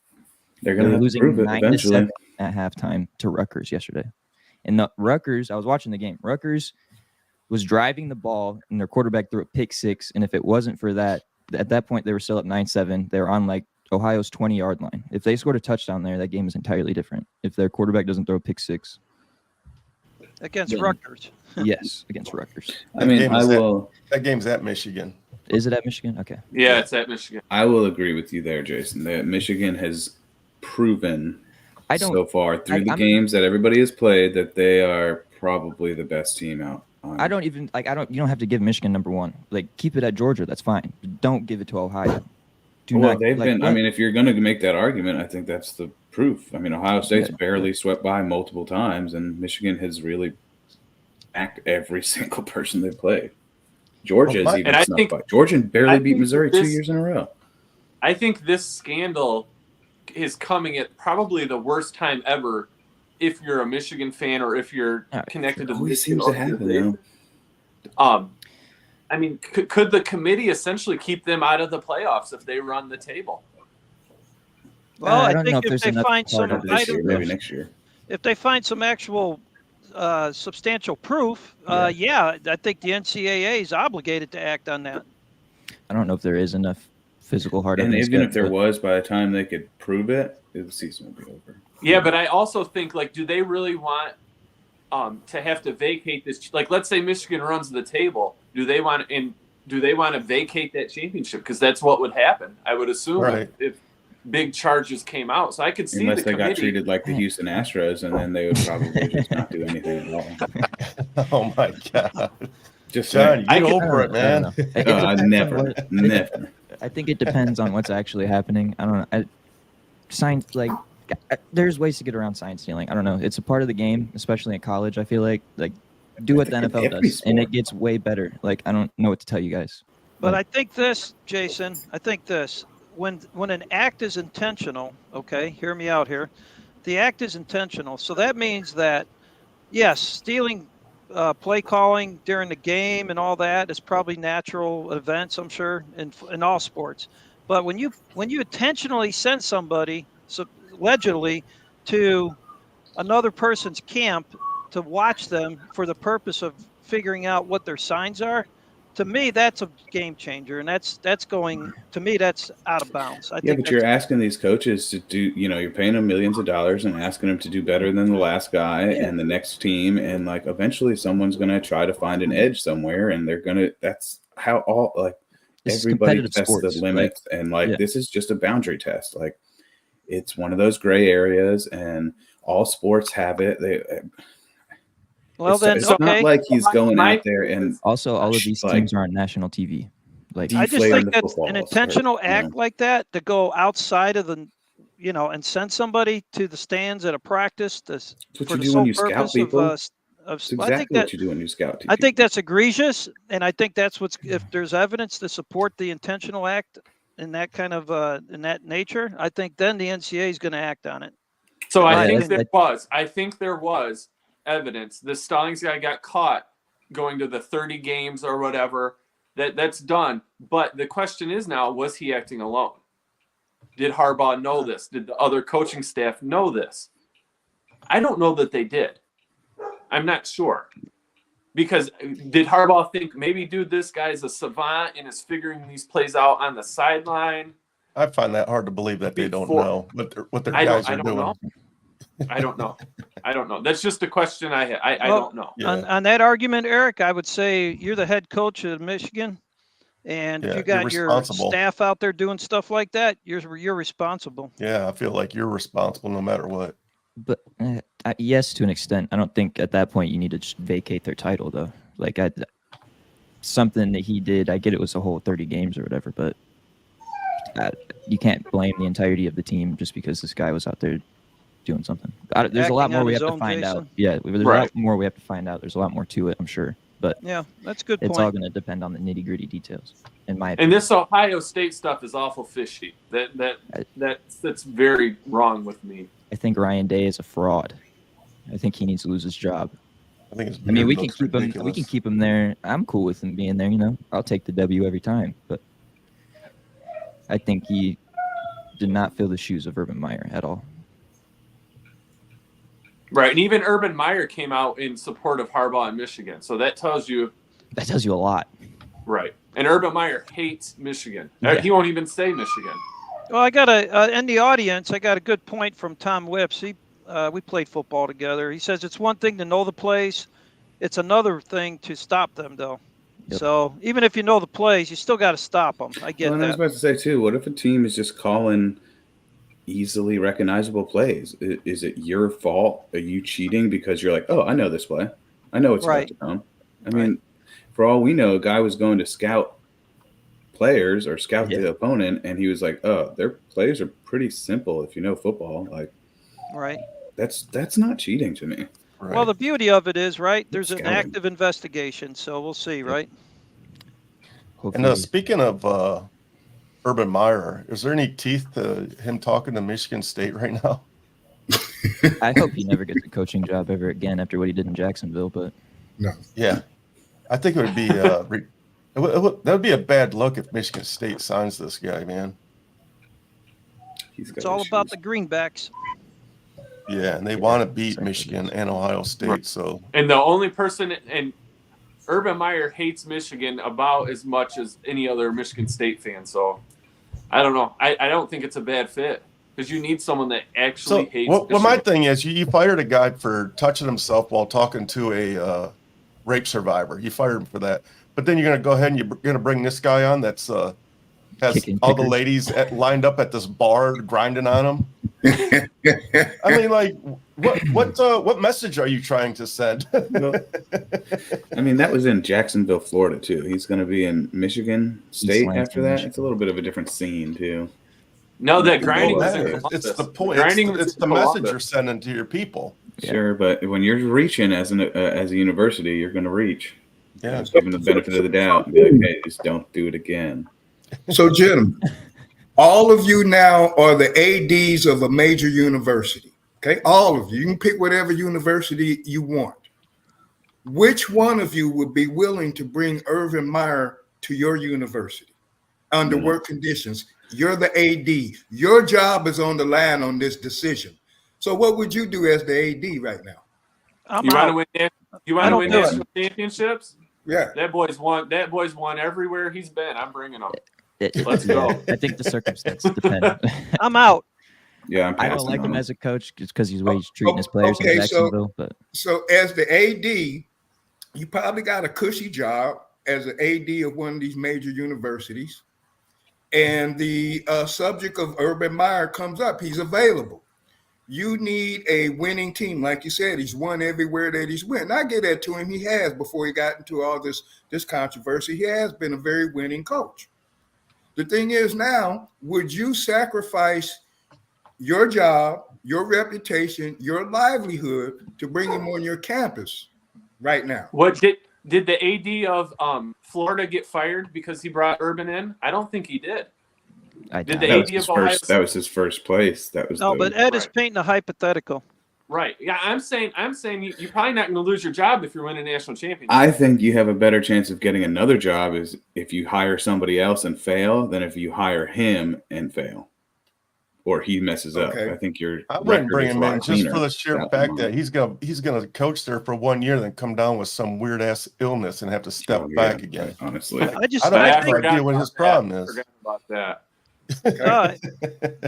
Speaker 7: They're going to
Speaker 6: losing
Speaker 7: prove it
Speaker 6: 9-7 at halftime to Rutgers yesterday. And Rutgers, I was watching the game. Rutgers was driving the ball, and their quarterback threw a pick 6. And if it wasn't for that, at that point, they were still up 9-7. They were on like Ohio's 20-yard line. If they scored a touchdown there, that game is entirely different. If their quarterback doesn't throw a pick 6.
Speaker 3: Against Rutgers.
Speaker 6: Yes, against Rutgers.
Speaker 7: I mean,
Speaker 1: that game's at Michigan.
Speaker 6: Is it at Michigan? Okay.
Speaker 2: Yeah, it's at Michigan.
Speaker 7: I will agree with you there, Jason. That Michigan has proven so far through the games that everybody has played that they are probably the best team out.
Speaker 6: You don't have to give Michigan number 1. Like, keep it at Georgia. That's fine. But don't give it to Ohio.
Speaker 7: If you're going to make that argument, I think that's the proof. I mean, Ohio State's barely swept by multiple times, and Michigan has really backed every single person they played. Georgia is even snuck by. Georgia barely beat Missouri 2 years in a row.
Speaker 2: I think this scandal is coming at probably the worst time ever if you're a Michigan fan or if you're connected to the Michigan
Speaker 7: seems to happen.
Speaker 2: I mean, could the committee essentially keep them out of the playoffs if they run the table?
Speaker 3: Well, I think if they find some
Speaker 7: this year, maybe next year.
Speaker 3: if they find some actual substantial proof, yeah, I think the NCAA is obligated to act on that.
Speaker 6: I don't know if there is enough physical hard
Speaker 7: And
Speaker 6: evidence.
Speaker 7: even
Speaker 6: yet,
Speaker 7: if there
Speaker 6: but
Speaker 7: was, by the time they could prove it, the season would be over.
Speaker 2: Yeah, but I also think, like, do they really want to have to vacate this? Like, let's say Michigan runs the table. Do they want to vacate that championship? Because that's what would happen. I would assume if big charges came out. So I could see
Speaker 7: Unless
Speaker 2: the
Speaker 7: they got
Speaker 2: committee
Speaker 7: treated like the Houston Astros, and then they would probably just not do anything at all.
Speaker 1: Oh my God.
Speaker 7: Just
Speaker 1: John,
Speaker 7: saying.
Speaker 1: get over it, man.
Speaker 7: Never.
Speaker 6: I think it depends on what's actually happening. I don't know. There's ways to get around sign stealing. I don't know. It's a part of the game, especially in college. I feel like do what the NFL does, and it gets way better. Like, I don't know what to tell you guys.
Speaker 3: But I think this, Jason, when an act is intentional, okay, hear me out here. The act is intentional. So that means that, yes, stealing play calling during the game and all that is probably natural events, I'm sure, in all sports. But when you intentionally send somebody, allegedly, to another person's camp to watch them for the purpose of figuring out what their signs are, to me, that's a game changer, and that's going, to me, that's out of bounds. I think
Speaker 7: but you're asking these coaches to do, you're paying them millions of dollars and asking them to do better than the last guy and the next team, and like eventually someone's going to try to find an edge somewhere, and that's how everybody tests the limits, and this is just a boundary test. Like, it's one of those gray areas, and all sports have it. It's not like he's going out there, and
Speaker 6: also all of these teams are on national TV. Like,
Speaker 3: I just think that's an intentional act like that, to go outside of the, and send somebody to the stands at a practice.
Speaker 7: That's what you do when you scout people. That's exactly what you do when you scout people.
Speaker 3: I think that's egregious, and I think that's if there's evidence to support the intentional act in that kind of in that nature, I think then the NCAA is going to act on it.
Speaker 2: So I think there was evidence. The Stallings guy got caught going to the 30 games or whatever. That's done. But the question is now, was he acting alone? Did Harbaugh know this? Did the other coaching staff know this? I don't know that they did. I'm not sure. Because did Harbaugh think, maybe, dude, this guy's a savant and is figuring these plays out on the sideline?
Speaker 1: I find that hard to believe that they don't know what their guys are doing.
Speaker 2: I don't know. That's just a question I had. I don't know.
Speaker 3: Yeah. On that argument, Eric, I would say you're the head coach of Michigan, and if you got your staff out there doing stuff like that, you're responsible.
Speaker 1: Yeah, I feel like you're responsible no matter what.
Speaker 6: But yes, to an extent. I don't think at that point you need to just vacate their title, though. Like, something that he did, I get it was a whole 30 games or whatever, but you can't blame the entirety of the team just because this guy was out there doing something. There's a lot more we have to find out. Yeah, there's a lot more we have to find out. There's a lot more to it, I'm sure. But
Speaker 3: yeah, that's a good point.
Speaker 6: It's all going to depend on the nitty-gritty details, in my
Speaker 2: And
Speaker 6: opinion.
Speaker 2: this Ohio State stuff is awful fishy. That's very wrong with me.
Speaker 6: I think Ryan Day is a fraud. I think he needs to lose his job.
Speaker 1: I
Speaker 6: mean, we can keep him. We can keep him there. I'm cool with him being there. I'll take the W every time. But I think he did not fill the shoes of Urban Meyer at all.
Speaker 2: Right, and even Urban Meyer came out in support of Harbaugh in Michigan. So that tells you
Speaker 6: a lot.
Speaker 2: Right, and Urban Meyer hates Michigan. Yeah. He won't even say Michigan.
Speaker 3: Well, I got in the audience, I got a good point from Tom Whips. We played football together. He says it's one thing to know the plays. It's another thing to stop them, though. Yep. So even if you know the plays, you still got to stop them. I get that.
Speaker 7: I was about to say, too, what if a team is just calling easily recognizable plays? Is it your fault? Are you cheating because you're like, oh, I know this play. I know it's about to come. I mean, for all we know, a guy was going to scout players or scout the opponent, and he was like, oh, their plays are pretty simple if you know football. Like, that's not cheating to me.
Speaker 3: Right. Well, the beauty of it is, there's an active investigation, so we'll see, right?
Speaker 1: Hopefully. And speaking of Urban Meyer, is there any teeth to him talking to Michigan State right now?
Speaker 6: I hope he never gets a coaching job ever again after what he did in Jacksonville. But
Speaker 5: no,
Speaker 1: yeah, I think it would be that would be a bad look if Michigan State signs this guy, man.
Speaker 3: It's all about the greenbacks.
Speaker 1: Yeah, and they want to beat Michigan and Ohio State. So,
Speaker 2: and the only person, and Urban Meyer hates Michigan about as much as any other Michigan State fan. So I don't know. I don't think it's a bad fit because you need someone that actually hates
Speaker 1: well,
Speaker 2: Michigan.
Speaker 1: my thing is, you fired a guy for touching himself while talking to a rape survivor. You fired him for that, but then you're going to go ahead and you're going to bring this guy on that's has
Speaker 6: Kicking
Speaker 1: all the
Speaker 6: kickers.
Speaker 1: ladies lined up at this bar grinding on him. I mean, like, what message are you trying to send?
Speaker 7: Well, I mean, that was in Jacksonville, Florida, too. He's going to be in Michigan State
Speaker 6: Lansing,
Speaker 7: after that.
Speaker 6: Michigan.
Speaker 7: It's a little bit of a different scene, too.
Speaker 2: No, that grinding was in
Speaker 1: It's
Speaker 2: Columbus.
Speaker 1: the point.
Speaker 2: Grinding
Speaker 1: It's
Speaker 2: was
Speaker 1: the
Speaker 2: in
Speaker 1: message
Speaker 2: Columbus.
Speaker 1: you're sending to your people.
Speaker 7: Sure, but when you're reaching as a university, you're going to reach.
Speaker 1: Yeah.
Speaker 7: Just give them the benefit of the doubt and be like, hey, just don't do it again.
Speaker 5: So, gentlemen, all of you now are the ADs of a major university. Okay, all of you. You can pick whatever university you want. Which one of you would be willing to bring Urban Meyer to your university under what conditions? You're the AD. Your job is on the line on this decision. So, what would you do as the AD right now?
Speaker 2: You want to win? You want to win national championships?
Speaker 5: Yeah.
Speaker 2: That boy's won everywhere he's been. I'm bringing him. Let's go.
Speaker 6: I think the circumstances depend.
Speaker 3: I'm out.
Speaker 7: Yeah,
Speaker 6: I don't like him as a coach just because he's the way he's treating his players in Jacksonville. But
Speaker 5: so as the AD, you probably got a cushy job as an AD of one of these major universities, and the subject of Urban Meyer comes up. He's available. You need a winning team, like you said. He's won everywhere that he's went. And I get that to him. He has before he got into all this controversy. He has been a very winning coach. The thing is now, would you sacrifice your job, your reputation, your livelihood to bring him on your campus right now?
Speaker 2: What did the AD of Florida get fired because he brought Urban in? I don't think he did. Did the AD of Ohio State?
Speaker 7: That was his first place. That was
Speaker 3: but Ed is painting a hypothetical.
Speaker 2: Right. Yeah, I'm saying you're probably not going to lose your job if you're winning a national championship.
Speaker 7: I think you have a better chance of getting another job is if you hire somebody else and fail than if you hire him and fail, or he messes up. I think
Speaker 1: I wouldn't bring him in just for the sheer fact that he's gonna coach there for 1 year, then come down with some weird ass illness and have to step back again.
Speaker 7: Honestly,
Speaker 1: I don't have no idea what his problem is.
Speaker 2: Forgot about that.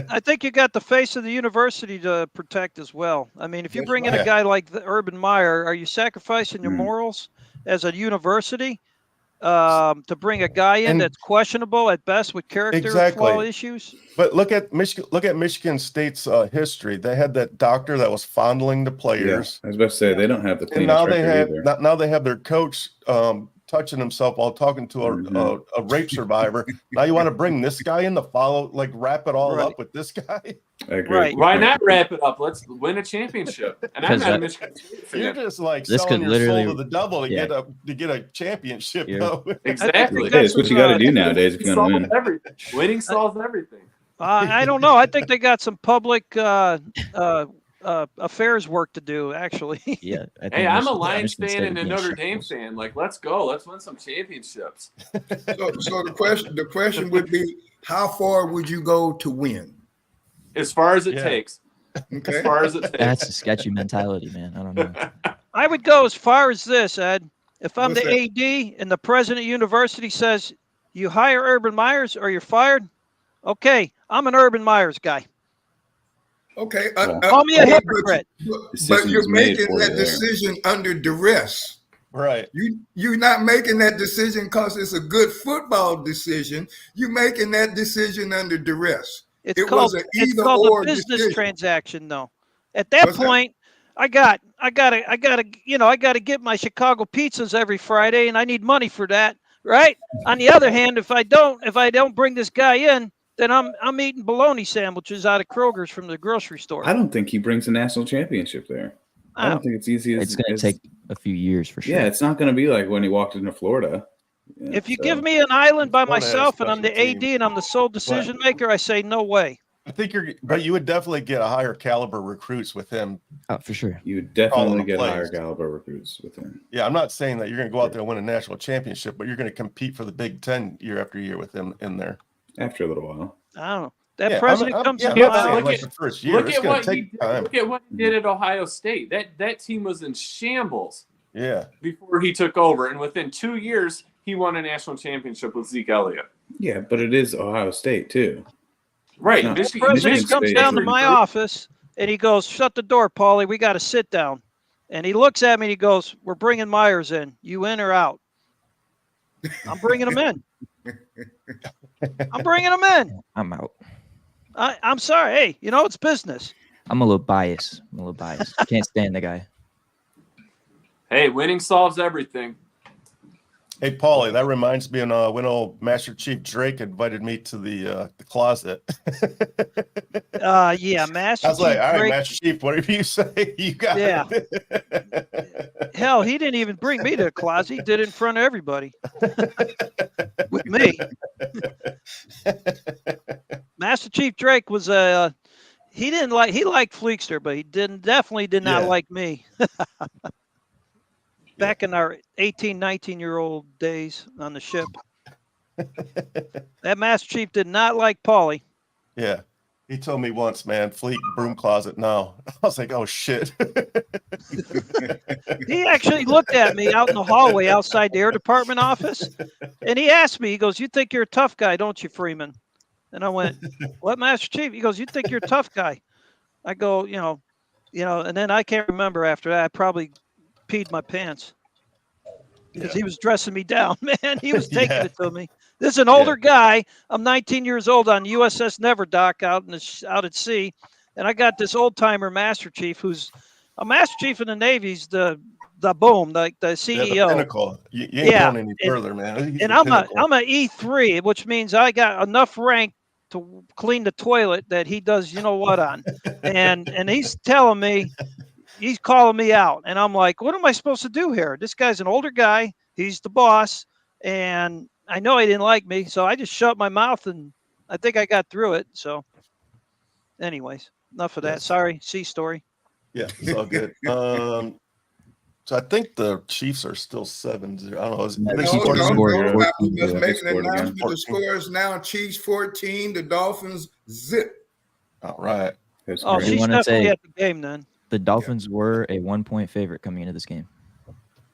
Speaker 3: I think you got the face of the university to protect as well. I mean, if you bring in a guy like Urban Meyer, are you sacrificing your morals as a university to bring a guy in that's questionable at best with character flaw issues?
Speaker 1: But look at Michigan. Look at Michigan State's history. They had that doctor that was fondling the players.
Speaker 7: I was about to say they don't have the
Speaker 1: and now they have their coach touching himself while talking to a rape survivor. Now you want to bring this guy in to follow, like wrap it all up with this guy?
Speaker 7: I agree.
Speaker 3: Right.
Speaker 2: Why not wrap it up? Let's win a championship. And I'm not a Michigan State fan.
Speaker 1: You're just like
Speaker 6: This
Speaker 1: selling
Speaker 6: could
Speaker 1: your soul
Speaker 6: literally-
Speaker 1: to the devil to get a championship. Though.
Speaker 2: Exactly.
Speaker 7: That's what you got to do nowadays if you want to win.
Speaker 2: Everything. Winning solves everything.
Speaker 3: I don't know. I think they got some public affairs work to do, actually.
Speaker 6: yeah. I think
Speaker 2: Hey, I'm a
Speaker 6: Michigan
Speaker 2: Lions
Speaker 6: State
Speaker 2: fan and a
Speaker 6: would be in
Speaker 2: Notre Dame
Speaker 6: shambles.
Speaker 2: fan. Like, let's go. Let's win some championships.
Speaker 5: So the question would be, how far would you go to win?
Speaker 2: As far as it takes.
Speaker 5: Okay.
Speaker 2: As far as it takes.
Speaker 6: That's a sketchy mentality, man. I don't know.
Speaker 3: I would go as far as this, Ed. If I'm
Speaker 5: What's
Speaker 3: the AD and the president of the university says, you hire Urban Myers or you're fired, okay, I'm an Urban Myers guy.
Speaker 5: Okay.
Speaker 3: Call me a hypocrite.
Speaker 5: But you're making that decision under duress.
Speaker 1: Right.
Speaker 5: You're not making that decision because it's a good football decision. You're making that decision under duress.
Speaker 3: It's called a business transaction, though. At that point, I gotta get my Chicago pizzas every Friday, and I need money for that, right? On the other hand, if I don't bring this guy in, then I'm eating bologna sandwiches out of Kroger's from the grocery store.
Speaker 7: I don't think he brings a national championship there. I don't think it's easy.
Speaker 6: It's going to take a few years for sure.
Speaker 7: Yeah, it's not going to be like when he walked into Florida. Yeah,
Speaker 3: if you give me an island by
Speaker 1: Florida has
Speaker 3: myself and I'm the
Speaker 1: special
Speaker 3: AD
Speaker 1: teams.
Speaker 3: and I'm the sole decision maker, I say no way.
Speaker 1: I think but you would definitely get a higher caliber recruits with him.
Speaker 6: Oh, for sure.
Speaker 7: You would definitely
Speaker 1: Calling the
Speaker 7: get
Speaker 1: plays.
Speaker 7: higher caliber recruits with him.
Speaker 1: Yeah, I'm not saying that you're going to go out there and win a national championship, but you're going to compete for the Big Ten year after year with him in there.
Speaker 7: After a little while.
Speaker 3: I don't know. That president comes in
Speaker 2: Yeah,
Speaker 3: my
Speaker 2: but
Speaker 3: office.
Speaker 1: like the first year.
Speaker 2: Look
Speaker 1: It's
Speaker 2: at
Speaker 1: going
Speaker 2: what
Speaker 1: to take time.
Speaker 2: look at what he did at Ohio State. That team was in shambles
Speaker 1: Yeah.
Speaker 2: before he took over, and within 2 years, he won a national championship with Zeke Elliott.
Speaker 7: Yeah, but it is Ohio State too.
Speaker 2: Right.
Speaker 7: Not-
Speaker 3: The
Speaker 2: Michigan
Speaker 3: president comes
Speaker 7: State
Speaker 3: down to
Speaker 7: is
Speaker 3: my office and he goes, "Shut the door, Paulie. We got to sit down." And he looks at me and he goes, "We're bringing Myers in. You in or out?" I'm bringing him in. I'm bringing him in.
Speaker 6: I'm out.
Speaker 3: I'm sorry. Hey, it's business.
Speaker 6: I'm a little biased. Can't stand the guy.
Speaker 2: Hey, winning solves everything.
Speaker 1: Hey, Paulie, that reminds me of when old Master Chief Drake invited me to the closet.
Speaker 3: Yeah, Master
Speaker 1: I was like,
Speaker 3: Chief
Speaker 1: all right,
Speaker 3: Drake.
Speaker 1: Master Chief, whatever you say, you got it.
Speaker 3: Hell, he didn't even bring me to the closet. He did it in front of everybody. With me. Master Chief Drake was he liked Fleekster, but he definitely did not like me. Back in our 18, 19-year-old days on the ship. That Master Chief did not like Paulie.
Speaker 1: Yeah. He told me once, man, Fleek broom closet now. I was like, oh shit.
Speaker 3: He actually looked at me out in the hallway outside the air department office, and he asked me, he goes, "You think you're a tough guy, don't you, Freeman?" And I went, "What, Master Chief?" He goes, "You think you're a tough guy?" I go, and then I can't remember after that. I probably peed my pants because he was dressing me down, man. He was taking it to me. This is an older guy. I'm 19 years old on USS Never Dock out at sea, and I got this old timer Master Chief who's a Master Chief in the Navy's the boom, like the CEO.
Speaker 1: Yeah, the pinnacle. You ain't going any further, man. He's
Speaker 3: And
Speaker 1: the
Speaker 3: I'm
Speaker 1: pinnacle.
Speaker 3: a E3, which means I got enough rank to clean the toilet that he does what on, and he's telling me. He's calling me out, and I'm like, what am I supposed to do here? This guy's an older guy. He's the boss, and I know he didn't like me, so I just shut my mouth, and I think I got through it. So anyways, enough of that. Sorry, sea story.
Speaker 1: Yeah, it's all good. So I think the Chiefs are still 7-0. I don't know. I think
Speaker 5: Just making an announcement. The score is now Chiefs 14, the Dolphins zip.
Speaker 1: All right.
Speaker 3: Oh, she's definitely at the game then.
Speaker 6: The Dolphins were a 1-point favorite coming into this game.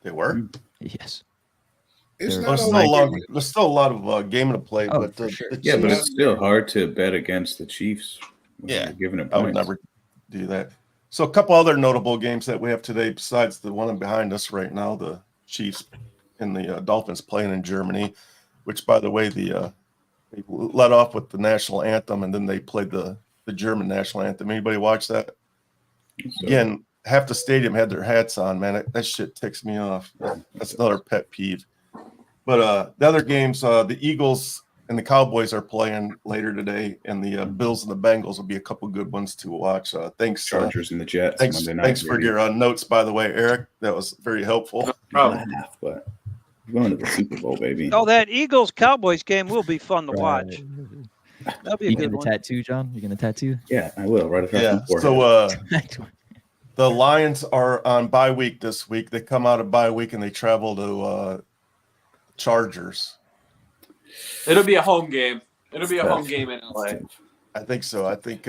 Speaker 1: They were?
Speaker 6: Yes.
Speaker 1: There's still a lot of game to play, but
Speaker 7: but it's still hard to bet against the Chiefs.
Speaker 1: Yeah,
Speaker 7: giving it
Speaker 1: I would never do that. So a couple other notable games that we have today, besides the one behind us right now, the Chiefs and the Dolphins playing in Germany, which, by the way, they led off with the national anthem, and then they played the German national anthem. Anybody watch that? Again, half the stadium had their hats on, man. That shit ticks me off. That's another pet peeve. But the other games, the Eagles and the Cowboys are playing later today, and the Bills and the Bengals will be a couple good ones to watch. Thanks,
Speaker 7: Chargers and the Jets. Monday night.
Speaker 1: Thanks for your notes, by the way, Eric. That was very helpful.
Speaker 7: But you're going to the Super Bowl, baby.
Speaker 3: Oh, that Eagles Cowboys game will be fun to watch. That'll be a good one.
Speaker 6: Tattoo, John? You gonna tattoo?
Speaker 7: Yeah, I will. Right across the forehead.
Speaker 1: So the Lions are on bye week this week. They come out of bye week and they travel to Chargers.
Speaker 2: It'll be a home game. It'll be a home game in LA.
Speaker 1: I think so. I think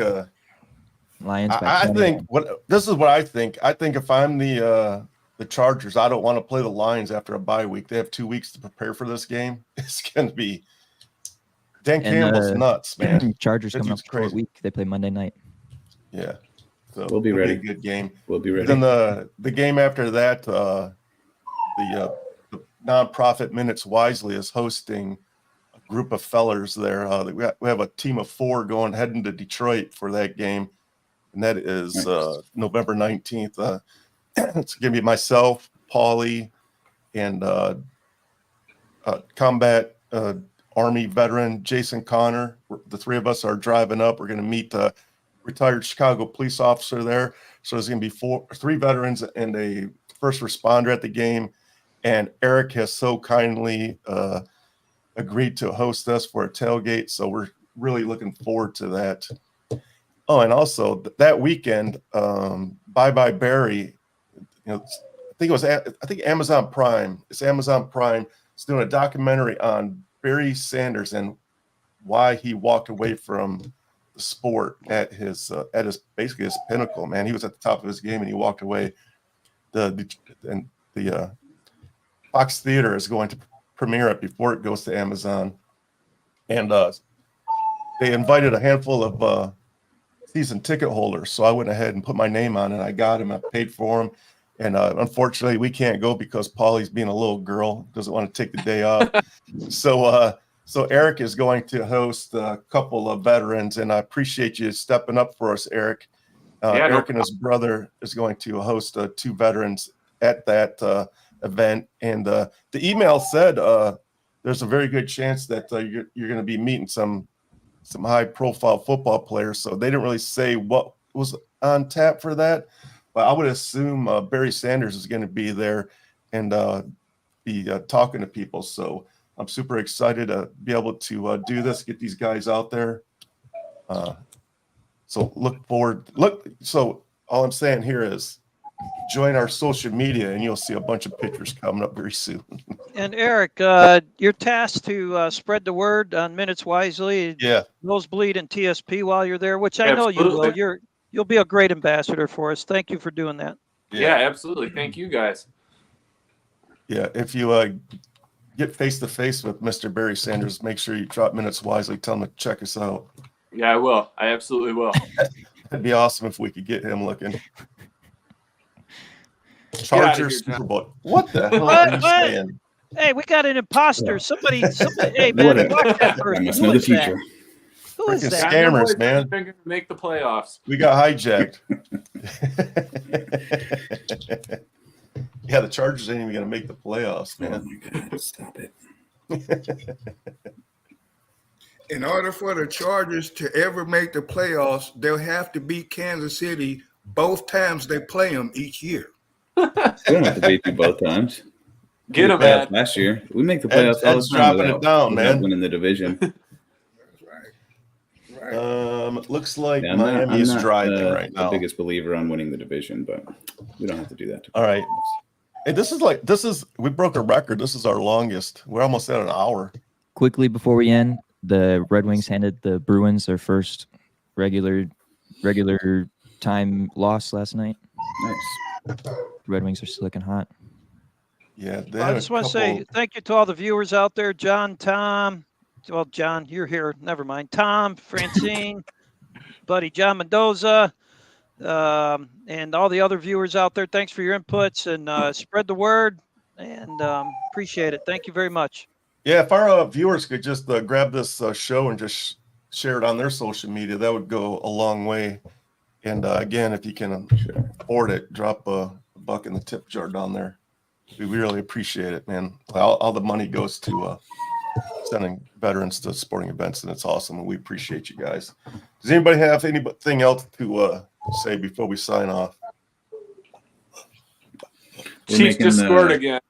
Speaker 6: Lions.
Speaker 1: I think this is what I think. I think if I'm the Chargers, I don't want to play the Lions after a bye week. They have 2 weeks to prepare for this game. It's going to be Dan Campbell's nuts, man.
Speaker 6: Chargers coming up for a week. They play Monday night.
Speaker 1: Yeah. So
Speaker 7: we'll be ready.
Speaker 1: Be a good game.
Speaker 7: We'll be ready.
Speaker 1: Then the game after that, the nonprofit Minutes Wisely is hosting a group of fellers there. We have a team of 4 heading to Detroit for that game, and that is November 19th. It's going to be myself, Paulie, and combat Army veteran Jason Connor. The 3 of us are driving up. We're going to meet the retired Chicago police officer there. So there's going to be 3 veterans and a first responder at the game. And Eric has so kindly agreed to host us for a tailgate. So we're really looking forward to that. Oh, and also that weekend, Bye Bye Barry, I think Amazon Prime. It's Amazon Prime. It's doing a documentary on Barry Sanders and why he walked away from sport at his basically his pinnacle, man. He was at the top of his game and he walked away. The Fox Theater is going to premiere it before it goes to Amazon, and they invited a handful of season ticket holders. So I went ahead and put my name on it. I got him. I paid for him. And unfortunately, we can't go because Paulie's being a little girl, doesn't want to take the day off. So Eric is going to host a couple of veterans, and I appreciate you stepping up for us, Eric. Eric and his brother is going to host 2 veterans at that event. And the email said there's a very good chance that you're going to be meeting some high-profile football players. So they didn't really say what was on tap for that. But I would assume Barry Sanders is going to be there and be talking to people. So I'm super excited to be able to do this, get these guys out there. So look forward. So all I'm saying here is join our social media and you'll see a bunch of pictures coming up very soon.
Speaker 3: And Eric, you're tasked to spread the word on Minutes Wisely, Nosebleed and TSP while you're there, which I know you will. You'll be a great ambassador for us. Thank you for doing that.
Speaker 2: Yeah, absolutely. Thank you, guys.
Speaker 1: Yeah, if you get face-to-face with Mr. Barry Sanders, make sure you drop Minutes Wisely. Tell him to check us out.
Speaker 2: Yeah, I will. I absolutely will.
Speaker 1: That'd be awesome if we could get him looking. Chargers Super Bowl. What the hell are you saying?
Speaker 3: Hey, we got an imposter. Somebody hey, man, watch that person.
Speaker 7: I must know the future.
Speaker 3: Who is that?
Speaker 1: Scammers, man.
Speaker 2: Make the playoffs.
Speaker 1: We got hijacked. Yeah, the Chargers ain't even going to make the playoffs, man.
Speaker 7: Oh my God, stop it.
Speaker 5: In order for the Chargers to ever make the playoffs, they'll have to beat Kansas City both times they play them each year.
Speaker 7: We don't have to beat you both times.
Speaker 2: Get them, Ed.
Speaker 7: Last year, we make the playoffs all the time.
Speaker 1: Dropping it down, man.
Speaker 7: Winning the division.
Speaker 5: Right.
Speaker 1: Looks like Miami is driving right now.
Speaker 7: The biggest believer on winning the division, but we don't have to do that.
Speaker 1: All right. Hey, we broke a record. This is our longest. We're almost at an hour.
Speaker 6: Quickly before we end, the Red Wings handed the Bruins their first regular time loss last night.
Speaker 7: Nice.
Speaker 6: Red Wings are still looking hot.
Speaker 1: Yeah.
Speaker 3: I just want to say thank you to all the viewers out there. John, Tom. Well, John, you're here. Never mind. Tom, Francine, buddy John Mendoza, and all the other viewers out there. Thanks for your inputs and spread the word. And appreciate it. Thank you very much.
Speaker 1: Yeah, if our viewers could just grab this show and just share it on their social media, that would go a long way. And again, if you can afford it, drop a buck in the tip jar down there. We really appreciate it, man. All the money goes to sending veterans to sporting events, and it's awesome. And we appreciate you guys. Does anybody have anything else to say before we sign off?
Speaker 2: Chiefs just scored again.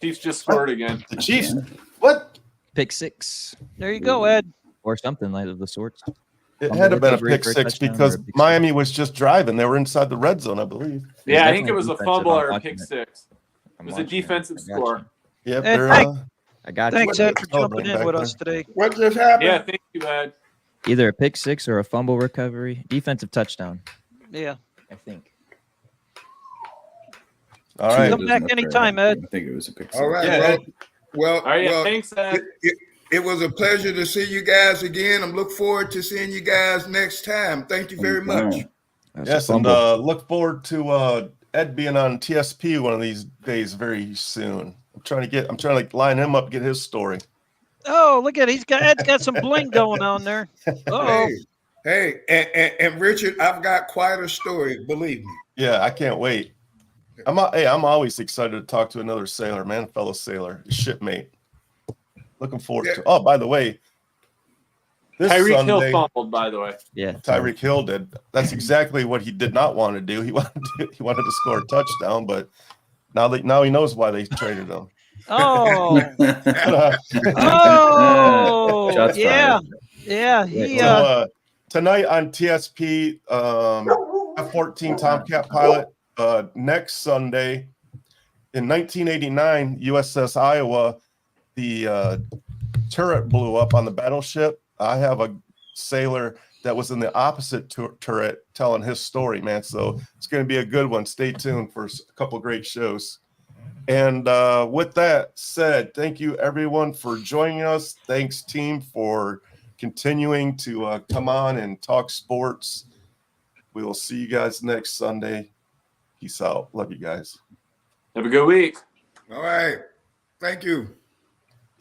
Speaker 2: Chiefs just scored again.
Speaker 1: The Chiefs? What?
Speaker 6: Pick 6.
Speaker 3: There you go, Ed.
Speaker 6: Or something like of the sorts.
Speaker 1: It had to have been a pick 6 because Miami was just driving. They were inside the red zone, I believe.
Speaker 2: Yeah, I think it was a fumble or a pick 6. It was a defensive score.
Speaker 1: Yeah,
Speaker 6: I got you.
Speaker 3: Thanks, Ed, for jumping in with us today.
Speaker 5: What just happened?
Speaker 2: Yeah, thank you, Ed.
Speaker 6: Either a pick 6 or a fumble recovery. Defensive touchdown.
Speaker 3: Yeah.
Speaker 6: I think.
Speaker 1: All right.
Speaker 3: Come back anytime, Ed.
Speaker 7: I think it was a pick 6.
Speaker 5: All right.
Speaker 1: Yeah,
Speaker 5: well,
Speaker 2: all right, thanks, Ed.
Speaker 5: It was a pleasure to see you guys again. I'm looking forward to seeing you guys next time. Thank you very much.
Speaker 1: Yes, and look forward to Ed being on TSP one of these days very soon. I'm trying to line him up, get his story.
Speaker 3: Oh, look at it. Ed's got some bling going on there. Uh-oh.
Speaker 5: Hey, and Richard, I've got quite a story, believe me.
Speaker 1: Yeah, I can't wait. I'm always excited to talk to another sailor, man, fellow sailor, shipmate. Looking forward to. Oh, by the way, this
Speaker 2: Tyreek Hill
Speaker 1: Sunday,
Speaker 2: fumbled. By the way,
Speaker 6: yeah,
Speaker 1: Tyreek Hill did. That's exactly what he did not want to do. He wanted to score a touchdown, but now he knows why they traded him.
Speaker 3: Oh,
Speaker 7: Shots
Speaker 3: yeah,
Speaker 7: fired.
Speaker 3: yeah. He
Speaker 1: So, tonight on TSP, F-14 Tomcat pilot. Next Sunday, in 1989, USS Iowa, the turret blew up on the battleship. I have a sailor that was in the opposite turret telling his story, man. So it's going to be a good one. Stay tuned for a couple great shows. And with that said, thank you everyone for joining us. Thanks team for continuing to come on and talk sports. We will see you guys next Sunday. Peace out. Love you guys.
Speaker 2: Have a good week.
Speaker 5: All right. Thank you.